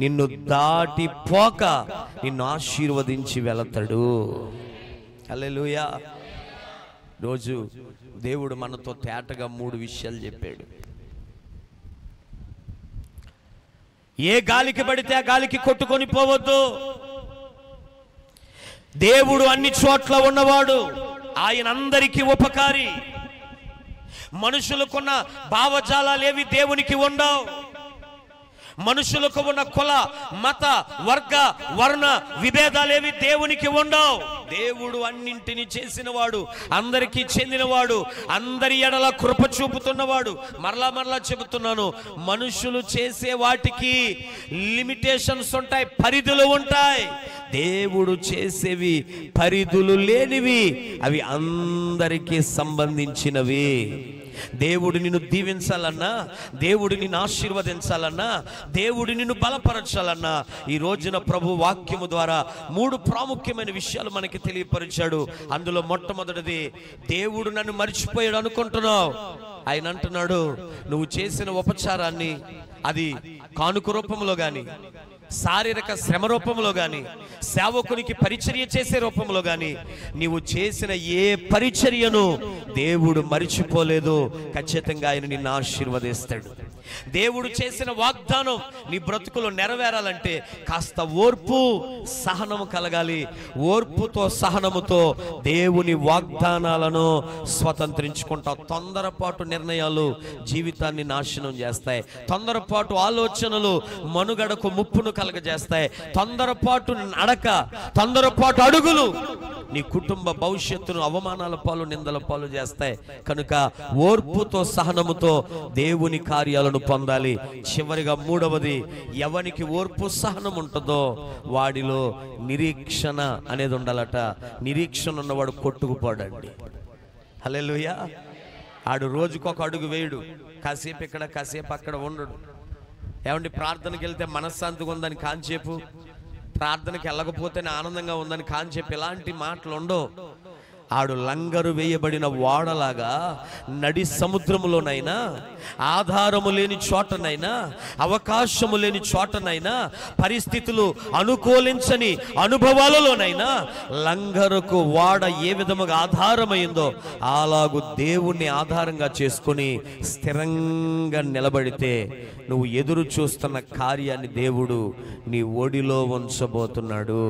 నిన్ను దాటిపోక నిన్ను ఆశీర్వదించి వెళతాడు. హల్లెలూయా. రోజు దేవుడు మనతో తేటగా 3 విషయాలు చెప్పాడు. ఏ గాలికి పడితే ఆ గాలికి కొట్టుకొని పోవద్దు. దేవుడు అన్ని చోట్ల ఉన్నవాడు, ఆయన అందరికీ ఉపకారి. మనుషులకున్న భావజాలాలేవి దేవునికి ఉండవు. మనుషులకు ఉన్న కుల, మత, వర్గ, వర్ణ విభేదాలేవి దేవునికి ఉండవు. దేవుడు అన్నింటినీ చేసినవాడు, అందరికీ చెందినవాడు, అందరి ఎడల కృప చూపుతున్నవాడు. మరలా చెబుతున్నాను, మనుషులు చేసే వాటికి లిమిటేషన్స్ ఉంటాయి, పరిధులు ఉంటాయి. దేవుడు చేసేవి పరిధులు లేనివి, అవి అందరికీ సంబంధించినవి. దేవుడు నిన్ను దీవించాలన్నా, దేవుడు నిన్ను ఆశీర్వదించాలన్నా, దేవుడు నిన్ను బలపరచాలన్నా, ఈ రోజున ప్రభు వాక్యము ద్వారా 3 ప్రాముఖ్యమైన విషయాలు మనకి తెలియపరిచాడు. అందులో మొట్టమొదటిది, దేవుడు నన్ను మర్చిపోయాడు అనుకుంటున్నావు. ఆయన అంటున్నాడు, నువ్వు చేసిన ఉపచారాన్ని, అది కానుక రూపంలో కానీ, శారీరక శ్రమ రూపంలో కానీ, సేవకునికి పరిచర్య చేసే రూపంలో కానీ, నీవు చేసిన ఏ పరిచర్యను దేవుడు మరిచిపోలేదు. ఖచ్చితంగా ఆయన నిన్ను ఆశీర్వదిస్తాడు. దేవుడు చేసిన వాగ్దానం నీ బ్రతుకులో నెరవేరాలంటే కాస్త ఓర్పు సహనము కలగాలి. ఓర్పుతో సహనముతో దేవుని వాగ్దానాలను స్వతంత్రించుకుంటావు. తొందరపాటు నిర్ణయాలు జీవితాన్ని నాశనం చేస్తాయి. తొందరపాటు ఆలోచనలు మనుగడకు ముప్పును కలగజేస్తాయి. తొందరపాటు నడక, తొందరపాటు అడుగులు నీ కుటుంబ భవిష్యత్తును అవమానాల పాలు, నిందల పాలు చేస్తాయి. కనుక ఓర్పుతో సహనముతో దేవుని కార్యాలను పొందాలి. చివరిగా 3వది, ఎవనికి ఓర్పు సహనం ఉంటుందో వాడిలో నిరీక్షణ అనేది ఉండాలట. నిరీక్షణ ఉన్నవాడు కొట్టుకుపోడండి. హల్లెలూయా. ఆడు రోజుకొక అడుగు వేయడు, కాసేపు ఇక్కడ కాసేపు అక్కడ ఉండడు. ఏమండి, ప్రార్థనకి వెళ్తే మనశ్శాంతిగా ఉందని కాంచేపు, ప్రార్థనకి వెళ్ళకపోతేనే ఆనందంగా ఉందని కాంచేపు, ఇలాంటి మాటలు ఉండవు. ఆడు లంగరు వేయబడిన వాడలాగా నడి సముద్రములోనైనా, ఆధారము లేని చోటనైనా, అవకాశము లేని చోటనైనా, పరిస్థితులు అనుకూలించని అనుభవాలలోనైనా లంగరుకు వాడ ఏ విధముగా ఆధారమైందో అలాగూ దేవుణ్ణి ఆధారంగా చేసుకుని స్థిరంగా నిలబడితే నువ్వు ఎదురు చూస్తున్న కార్యాన్ని దేవుడు నీ ఒడిలో ఉంచబోతున్నాడు.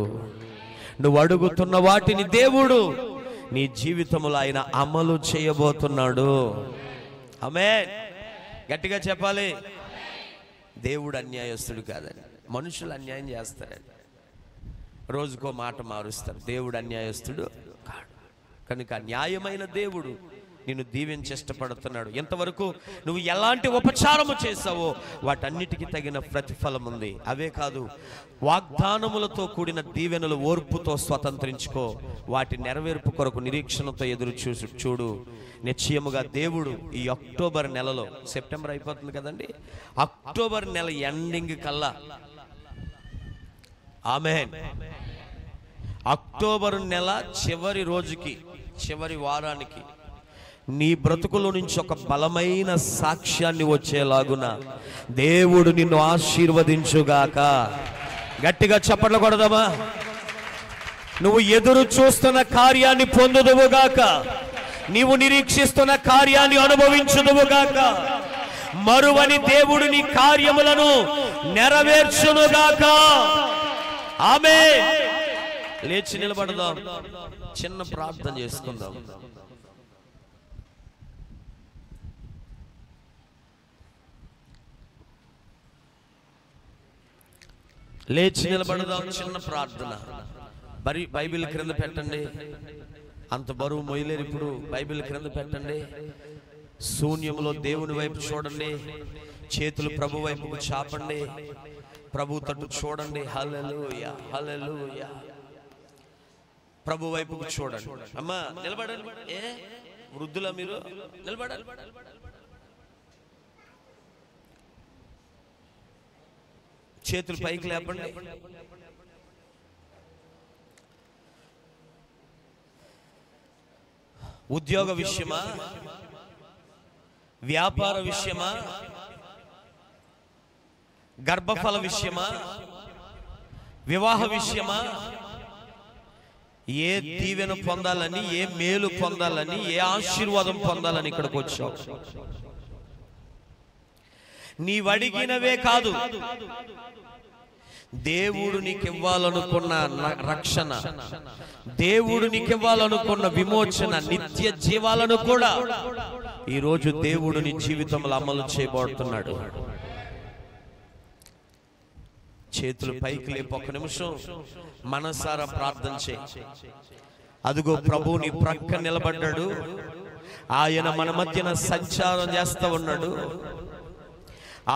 నువ్వు అడుగుతున్న వాటిని దేవుడు నీ జీవితంలో ఆయన అమలు చేయబోతున్నాడు. ఆమేన్. గట్టిగా చెప్పాలి. దేవుడు అన్యాయస్తుడు కాదని. మనుషులు అన్యాయం చేస్తారని, రోజుకో మాట మారుస్తారు. దేవుడు అన్యాయస్తుడు కాడు. కనుక న్యాయమైన దేవుడు నిన్ను దీవించి ఇష్టపడుతున్నాడు. ఎంతవరకు నువ్వు ఎలాంటి ఉపచారము చేసావో వాటన్నిటికీ తగిన ప్రతిఫలం ఉంది. అవే కాదు, వాగ్దానములతో కూడిన దీవెనలు ఓర్పుతో స్వతంత్రించుకో. వాటి నెరవేర్పు కొరకు నిరీక్షణతో ఎదురు చూడు. నిశ్చయముగా దేవుడు ఈ అక్టోబర్ నెలలో, సెప్టెంబర్ అయిపోతుంది కదండి, అక్టోబర్ నెల ఎండింగ్ కల్లా, ఆమేన్, అక్టోబర్ నెల చివరి రోజుకి, చివరి వారానికి నీ బ్రతుకులో నుంచి ఒక బలమైన సాక్ష్యాన్ని వచ్చేలాగున దేవుడు నిన్ను ఆశీర్వదించుగాక. గట్టిగా చప్పట్లు కొడదామా? నువ్వు ఎదురు చూస్తున్న కార్యాన్ని పొందుదువుగాక. నీవు నిరీక్షిస్తున్న కార్యాన్ని అనుభవించుదువుగాక. మరువని దేవుడు నీ కార్యములను నెరవేర్చునుగాక. ఆమేన్. లేచి నిలబడదాం, చిన్న ప్రార్థన చేసుకుందాం. లేచి నిలబడదాం, చిన్న ప్రార్థన. బైబిల్ క్రింద పెట్టండి. అంత బరువు మొయ్యలేరు ఇప్పుడు. బైబిల్ క్రింద పెట్టండి. శూన్యంలో దేవుని వైపు చూడండి. చేతులు ప్రభు వైపుకు చాపండి. ప్రభు తట్టు చూడండి. హల్లెలూయా, హల్లెలూయా. ప్రభు వైపుకు చూడండి. అమ్మా నిలబడండి. ఏ వృద్ధులా మీరు? నిలబడాలి. చేతులు పైకి లేపండి. ఉద్యోగ విషయమా, వ్యాపార విషయమా, గర్భఫల విషయమా, వివాహ విషయమా, ఏ దీవెన పొందాలని, ఏ మేలు పొందాలని, ఏ ఆశీర్వాదం పొందాలని ఇక్కడికి వచ్చావు? నీవడిగినవే కాదు, దేవుడు నీకు ఇవ్వాలనుకున్న రక్షణ, దేవుడు నీకు ఇవ్వాలనుకున్న విమోచన, నిత్య జీవాలను కూడా ఈరోజు దేవుడు నీ జీవితంలో అమలు చేయబోతున్నాడు. చేతులు పైకి లేపు ఒక్క నిమిషం మనసారా ప్రార్థన చేయి. అదుగో ప్రభు నీ ప్రక్క నిలబడ్డాడు. ఆయన మన మధ్యన సంచారం చేస్తా ఉన్నాడు.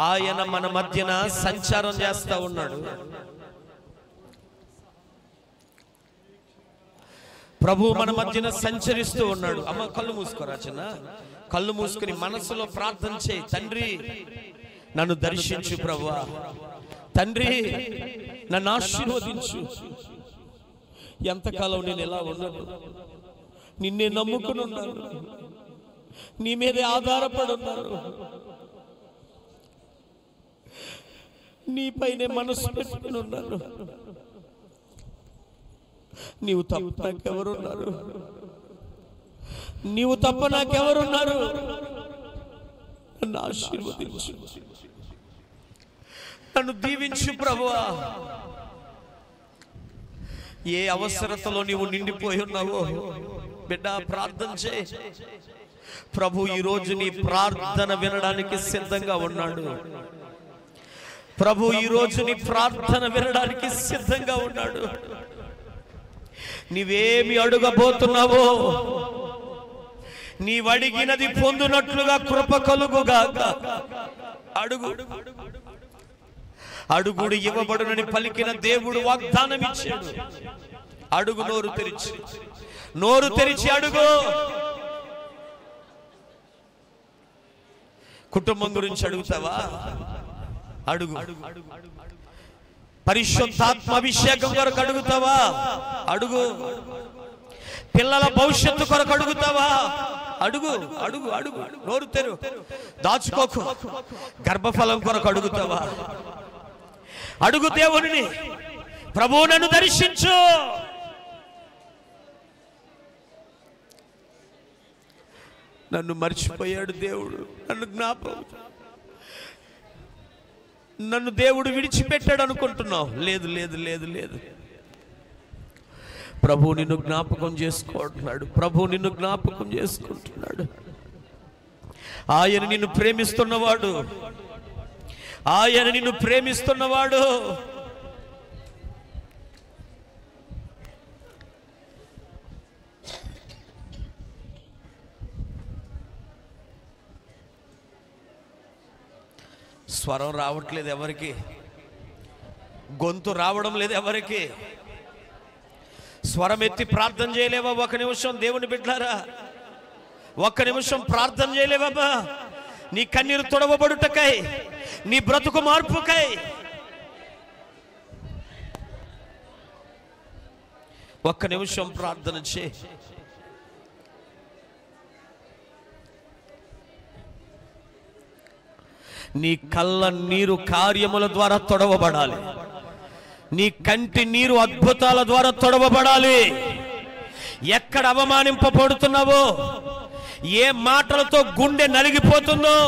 ఆయన మన మధ్యన సంచారం చేస్తా ఉన్నాడు. ప్రభు మన మధ్యన సంచరిస్తూ ఉన్నాడు. అమ్మ కళ్ళు మూసుకోరా చిన్న, కళ్ళు మూసుకుని మనసులో ప్రార్థన చేయి. తండ్రి నన్ను దర్శించు ప్రభువా, తండ్రి నన్ను ఆశీర్వదించు. ఎంతకాలం నేను ఎలా ఉన్నాను, నిన్నే నమ్ముకుని ఉన్నాను, నీ మీదే ఆధారపడి ఉన్నాను, నీపైనే మనసు పెట్టుకుని ఉన్నాను. నీవు తప్ప నాకెవరున్నారు, నీవు తప్ప నాకెవరున్నారు? నన్ను ఆశీర్వదించు, నన్ను దీవించు ప్రభువా. ఏ అవసరతలో నీవు నిండిపోయి ఉన్నావో బిడ్డ ప్రార్థన చేయి. ప్రభు ఈరోజు నీ ప్రార్థన వినడానికి సిద్ధంగా ఉన్నాడు. ప్రభు ఈరోజు నీ ప్రార్థన వినడానికి సిద్ధంగా ఉన్నాడు. నీవేమి అడుగబోతున్నావో నీవడిగినది పొందునట్లుగా కృప కలుగుగాక. అడుగు, అడుగుడు ఇవ్వబడునని పలికిన దేవుడు వాగ్దానం ఇచ్చాడు. అడుగు, నోరు తెరిచి, నోరు తెరిచి అడుగు. కుటుంబం గురించి అడుగుతావా? అడుగు. పరిశుద్ధాత్మ అభిషేకం కొరకు అడుగుతావా? అడుగు. పిల్లల భవిష్యత్తు కొరకు అడుగుతావా? అడుగు, అడుగు, అడుగు. నోరు తెరు, దాచుకోకు. గర్భఫలం కొరకు అడుగుతావా? అడుగు దేవుని. ప్రభు నన్ను దర్శించు. నన్ను మర్చిపోయాడు దేవుడు, నన్ను జ్ఞాపకం, నన్ను దేవుడు విడిచిపెట్టాడు అనుకుంటున్నావు. లేదు, లేదు, లేదు, లేదు. ప్రభు నిన్ను జ్ఞాపకం చేసుకుంటున్నాడు. ప్రభు నిన్ను జ్ఞాపకం చేసుకుంటున్నాడు. ఆయన నిన్ను ప్రేమిస్తున్నవాడు. ఆయన నిన్ను ప్రేమిస్తున్నవాడు. స్వరం రావట్లేదు ఎవరికి, గొంతు రావడం లేదు ఎవరికి. స్వరం ఎత్తి ప్రార్థన చేయలేవా? ఒక నిమిషం దేవుని బిడ్డలారా, ఒక్క నిమిషం ప్రార్థన చేయలేవా? నీ కన్నీరు తొడవబడుటకై, నీ బ్రతుకు మార్పుకై. ఒక్క నిమిషం ప్రార్థన చేయి. నీ కళ్ళ నీరు కార్యముల ద్వారా తొడవబడాలి. నీ కంటి నీరు అద్భుతాల ద్వారా తొడవబడాలి. ఎక్కడ అవమానింపబడుతున్నావో, ఏ మాటలతో గుండె నలిగిపోతుందో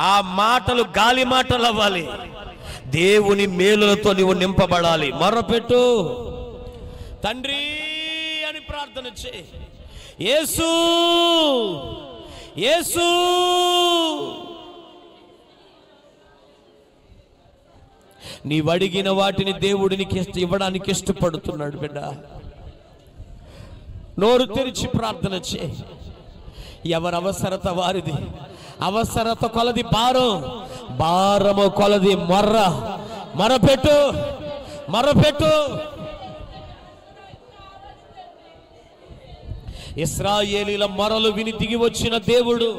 ఆ మాటలు గాలి మాటలు అవ్వాలి. దేవుని మేలులతో నీవు నింపబడాలి. మొర్రపెట్టు, తండ్రి అని ప్రార్థన చేయి. యేసు, యేసు. నీవడిగిన వాటిని దేవుడికి ఇవ్వడానికి ఇష్టపడుతున్నాడు బిడ్డ. నోరు తెరిచి ప్రార్థన చేయి. ఎవరి అవసరత వారిది. అవసరత కొలది భారం, భారము కొలది మొర్ర. మొరపెట్టు, మొరపెట్టు. ఇశ్రాయేలీల మొరలు విని దిగి వచ్చిన దేవుడు,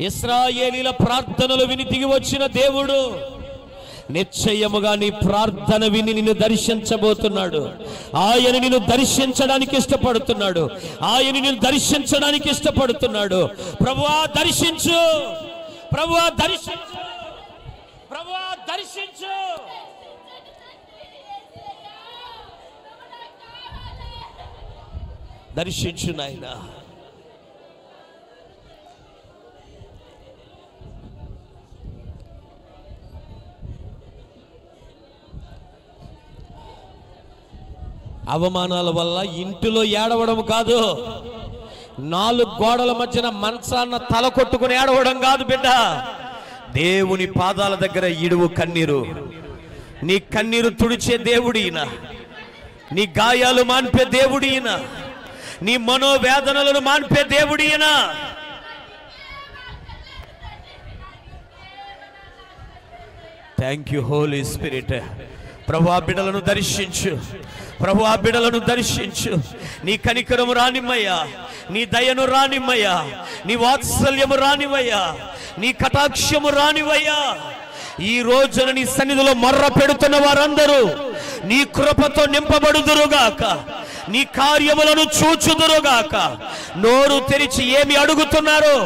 ఇశ్రాయేలీల ప్రార్థనలు విని దిగి వచ్చిన దేవుడు నిశ్చయముగా నీ ప్రార్థన విని నిన్ను దర్శించబోతున్నాడు. ఆయన నిన్ను దర్శించడానికి ఇష్టపడుతున్నాడు. ఆయన నిన్ను దర్శించడానికి ఇష్టపడుతున్నాడు. ప్రభువా దర్శించు, ప్రభువా దర్శించు, ప్రభువా దర్శించు. దర్శించు నాయనా. అవమానాల వల్ల ఇంటిలో ఏడవడం కాదు, నాలుగు గోడల మధ్యన మనసాన్న తల కొట్టుకుని ఏడవడం కాదు బిడ్డ. దేవుని పాదాల దగ్గర ఇడువు కన్నీరు. నీ కన్నీరు తుడిచే దేవుడు ఈయన, నీ గాయాలు మాన్పే దేవుడు ఈయన, నీ మనోవేదనలను మాన్పే దేవుడు ఈయన. Thank you holy spirit. ప్రభు ఆ బిడ్డలను దర్శించు, ప్రభు ఆ బిడ్డలను దర్శించు. నీ కనికరము రానిమ్మయ్యా, నీ దయను రానిమ్మయ్యా, నీ వాత్సల్యము రానివయ్యా, నీ కటాక్షము రానివయ్యా. ఈ రోజున నీ సన్నిధిలో మర్ర పెడుతున్న వారందరూ నీ కృపతో నింపబడుదురుగాక, నీ కార్యములను చూచుదురుగాక. నోరు తెరిచి ఏమి అడుగుతున్నారో,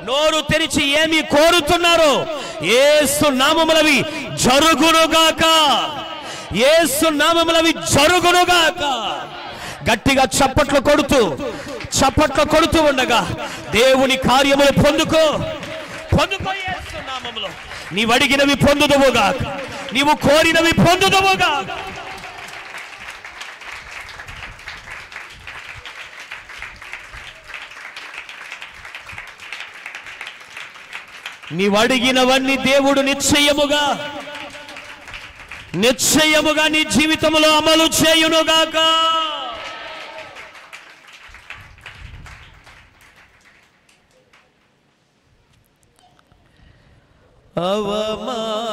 నోరు తెరిచి ఏమి కోరుతున్నారో యేసు నామములవి జరుగునుగాక, యేసు నామములవి జరుగునుగాక. గట్టిగా చప్పట్లు కొడుతూ ఉండగా దేవుని కార్యములు పొందుకో యేసు నామములో. నీవు అడిగినవి పొందుదువుగాక, నీవు కోరినవి పొందుదువుగాక. నీవు అడిగినవన్నీ దేవుడు నిశ్చయముగా నీ జీవితంలో అమలు చేయునుగాక.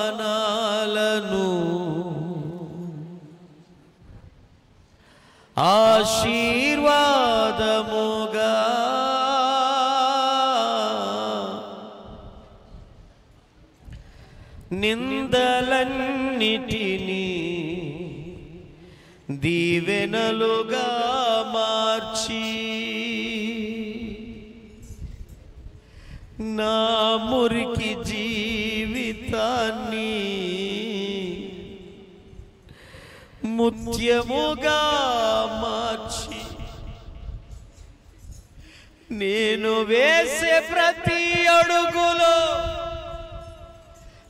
అవమానాలను ఆశీర్వాదముగా నిందలన్నిటినీ దీవెనలుగా మార్చి నా మురికి జీవితాన్ని ముత్యముగా మార్చి నేను వేసే ప్రతి అడుగులో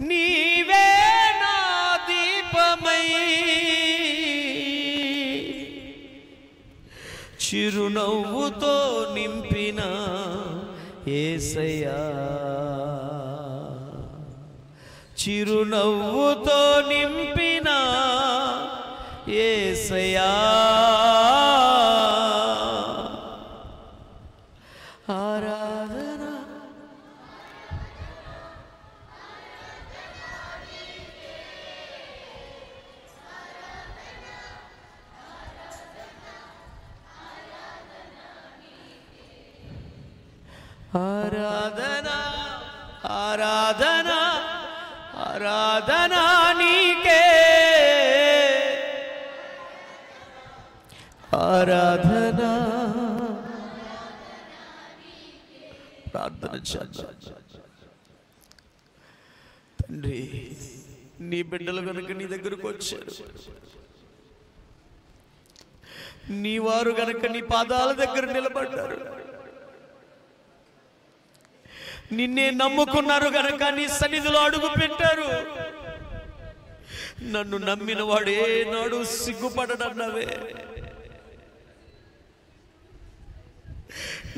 నీవే నా దీపమై చిరునవ్వుతో నింపిన యేసయ్యా, చిరునవ్వుతో నింపిన యేసయ్యా. ఆరాధన ఆరాధన ఆరాధన ఆరాధన నీకే, ఆరాధన. ప్రార్థన చేద్దాం. తండ్రి, నీ బిడ్డలు కనుక నీ దగ్గరకు వచ్చారు, నీ వారు గనక నీ పాదాల దగ్గర నిలబడ్డారు, నిన్నే నమ్ముకున్నారు గనక నీ సన్నిధిలో అడుగు పెట్టారు. నన్ను నమ్మిన వాడు ఏనాడు సిగ్గుపడడన్నవే,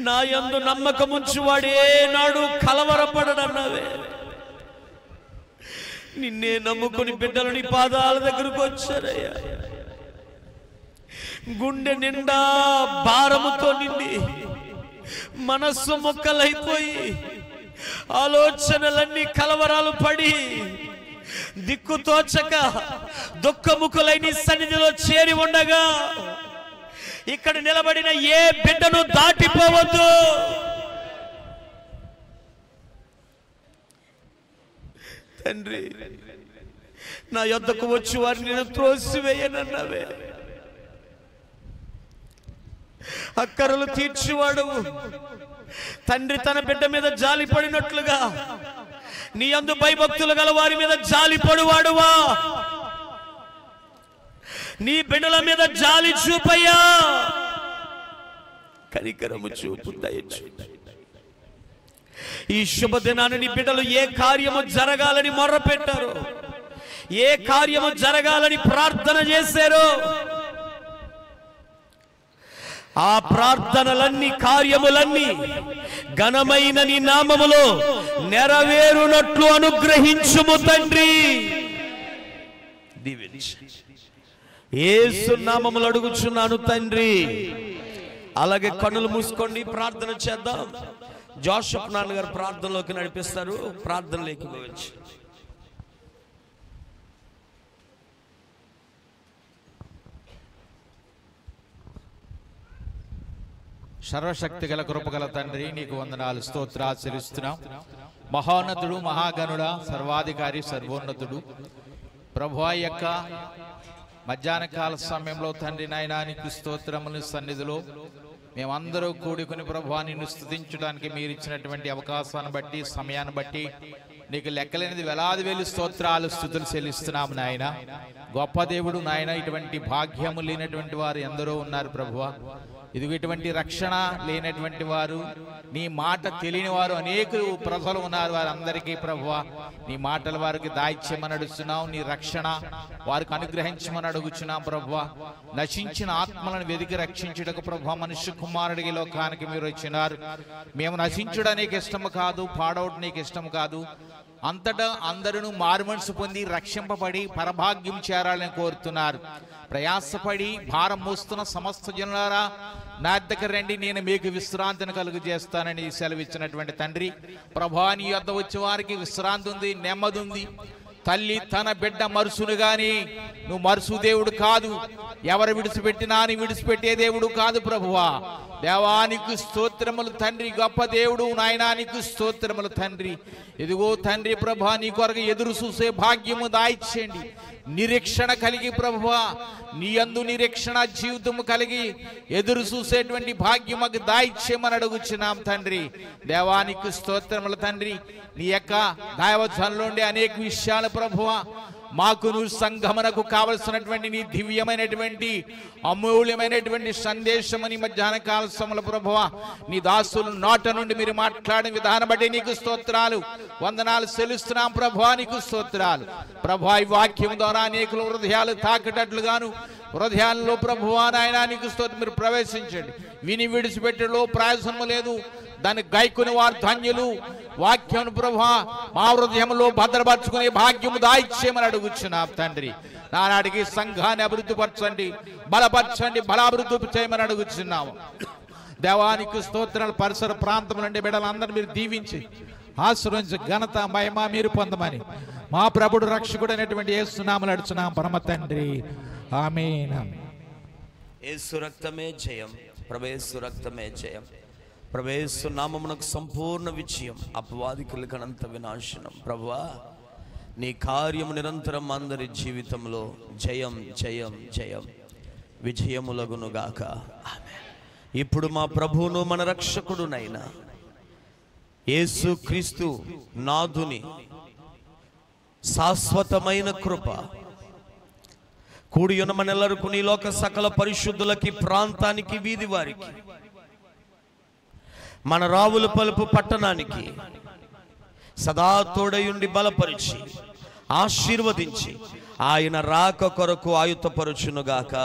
నా యందు నమ్మకముంచు వాడు ఏనాడు కలవరపడడన్నవే. నిన్నే నమ్ముకుని బిడ్డలు నీ పాదాల దగ్గరకు వచ్చారయ్యా. గుండె నిండా భారముతో నిండి మనస్సు మొక్కలైపోయి ఆలోచనలన్నీ కలవరాలు పడి దిక్కుతోచక దుఃఖముఖులై నీ సన్నిధిలో చేరి ఉండగా ఇక్కడ నిలబడిన ఏ బిడ్డను దాటిపోవద్దు. తండ్రి, నా యొద్దకు వచ్చి వారిని నేను త్రోసివేయనన్నావే. అక్కరలు తీర్చివాడు తండ్రి తన బిడ్డ మీద జాలి పడినట్లుగా నీ యందు భయభక్తులు గల వారి మీద జాలి పడువాడువా. నీ బిడ్డల మీద జాలి చూపయ్యా, కనికరము చూపు దయచు. ఈ శుభదినాన్ని నీ బిడ్డలు ఏ కార్యము జరగాలని మొర్ర పెట్టారో, ఏ కార్యము జరగాలని ప్రార్థన చేశారో, ఆ ప్రార్థనలన్నీ కార్యములన్నీ ఘనమైన నీ నామములో నెరవేరునట్లు అనుగ్రహించుము తండ్రి. దీవించి యేసు నామములో అడుగుచున్నాను తండ్రి. అలాగే కన్నులు మూసుకోండి, ప్రార్థన చేద్దాం. జోసెఫ్ నాన్నగారు ప్రార్థనలోకి నడిపిస్తారు. ప్రార్థనలోకి పోవచ్చు. సర్వశక్తి గల కృపగల తండ్రి, నీకు వందనాలు, స్తోత్రాలు చెల్లిస్తున్నాం. మహోన్నతుడు, మహాగణుడ, సర్వాధికారి, సర్వోన్నతుడు ప్రభువా యొక్క మధ్యాహ్న కాల సమయంలో తండ్రి నాయనా నీకు స్తోత్రముల సన్నిధిలో మేమందరూ కూడుకుని ప్రభువా నిన్ను స్తుతించడానికి మీరు ఇచ్చినటువంటి అవకాశాన్ని బట్టి, సమయాన్ని బట్టి నీకు లెక్కలేనిది వేలాది వేలు స్తోత్రాలు, స్తుతులు చెల్లిస్తున్నాము నాయన. గొప్ప దేవుడు నాయన. ఇటువంటి భాగ్యము లేనటువంటి వారు ఎందరో ఉన్నారు ప్రభువా. ఇదిగో ఇటువంటి రక్షణ లేనటువంటి వారు, నీ మాట తెలియని వారు అనేక ప్రజలు ఉన్నారు. వారందరికీ ప్రభువా నీ మాటలు వారికి దాయిత్యమని అడుగుతున్నాం. నీ రక్షణ వారికి అనుగ్రహించమని అడుగుచున్నాం ప్రభువా. నశించిన ఆత్మలను వెదికి రక్షించుటకు ప్రభువా మనుష్య కుమారుడికి లోకానికి మీరు వచ్చినారు. మేము నశించడం నీకు ఇష్టము కాదు, పాడవడం నీకు ఇష్టము కాదు. అంతటా అందరూ మారుమనసు పొంది రక్షింపబడి పరభాగ్యం చేరాలని కోరుతున్నారు. ప్రయాసపడి భారం మోస్తున్న సమస్త జనులారా నా దగ్గర రండి, నేను మీకు విశ్రాంతిని కలుగు చేస్తానని సెలవిచ్చినటువంటి తండ్రి ప్రభువా, నీ యొద్ద వచ్చే వారికి విశ్రాంతి ఉంది, నెమ్మది ఉంది. తల్లి తన బిడ్డ మరుసును గాని నువ్వు మరుసు దేవుడు కాదు. ఎవరు విడిచిపెట్టినా నీ విడిచిపెట్టే దేవుడు కాదు ప్రభువా. దేవానికి స్తోత్రములు తండ్రి, గొప్ప దేవుడు నాయనానికి స్తోత్రములు తండ్రి. ఇదిగో తండ్రి ప్రభువా, నీ కొరకు ఎదురు చూసే భాగ్యము దాయిచ్చేయండి. నిరీక్షణ కలిగి ప్రభువా, నీ యందు నిరీక్షణ జీవితము కలిగి ఎదురు చూసేటువంటి భాగ్యం మాకు దాయిచ్చేయమని అడుగుచున్నాం తండ్రి. దేవానికి స్తోత్రములు తండ్రి. నీ యొక్క దైవజనులుండే అనేక విషయాలు ప్రభువా మాకును సంఘమునకు కావలసినటువంటి నీ దివ్యమైనటువంటి అమూల్యమైనటువంటి సందేశమని మధ్యాహ్న కాల సమయంలో ప్రభువా నీ దాసుల నోట నుండి మీరు మాట్లాడిన విధానం బట్టి నీకు స్తోత్రాలు, వందనాలు చెల్లిస్తున్నాం ప్రభువా. నీకు స్తోత్రాలు ప్రభువా. ఈ వాక్యం ద్వారా అనేకుల హృదయాలు తాకేటట్లుగాను హృదయాల్లో ప్రభువా నాయనా నీకు స్తోత్రం. మీరు ప్రవేశించండి. విని విడిచిపెట్టలో ప్రయోజనము లేదు. దాన్ని గైకుని వారు ధన్యులు. వాక్యం ప్రభువా మా హృదయంలో భద్రపరచుకునే భాగ్యము దాయిచ్చేయమని అడుగుచున్నాం తండ్రి. నానాటికి సంఘాన్ని అభివృద్ధి పరచండి, బలపరచండి, బలాభివృద్ధి చేయమని అడుగుచున్నాము. దేవానికి స్తోత్రాలు. పరిసర ప్రాంతం నుండి బిడ్డలందరూ మీరు దీవించి ఆశ్రయించి ఘనత మహిమ మీరు పొందమని మా ప్రభుడు రక్షకుడు అనేటువంటి యేసు నామములో అడుగుచున్నాం పరమ తండ్రి. ఆమేన్. యేసు రక్తమే జయం, ప్రభుయేసు రక్తమే జయం. ప్రభుయేసు నామమునకు సంపూర్ణ విజయం, అపవాదికులకు అనంత వినాశనం. ప్రభువా నీ కార్యము నిరంతరం అందరి జీవితంలో జయం జయం జయం విజయములగునుగాక. ఆమేన్. ఇప్పుడు మా ప్రభువును మన రక్షకుడునైనా యేసు క్రీస్తు నాథుని శాశ్వతమైన కృప కూడి ఉన్న మనెల్లరకు నీ లోక సకల పరిశుద్ధులకి, ప్రాంతానికి, వీధి వారికి, మన రావులపలుపు పట్టణానికి సదా తోడయుండి బలపరిచి ఆశీర్వదించి ఆయన రాక కొరకు ఆయుత్తపరచునుగాక.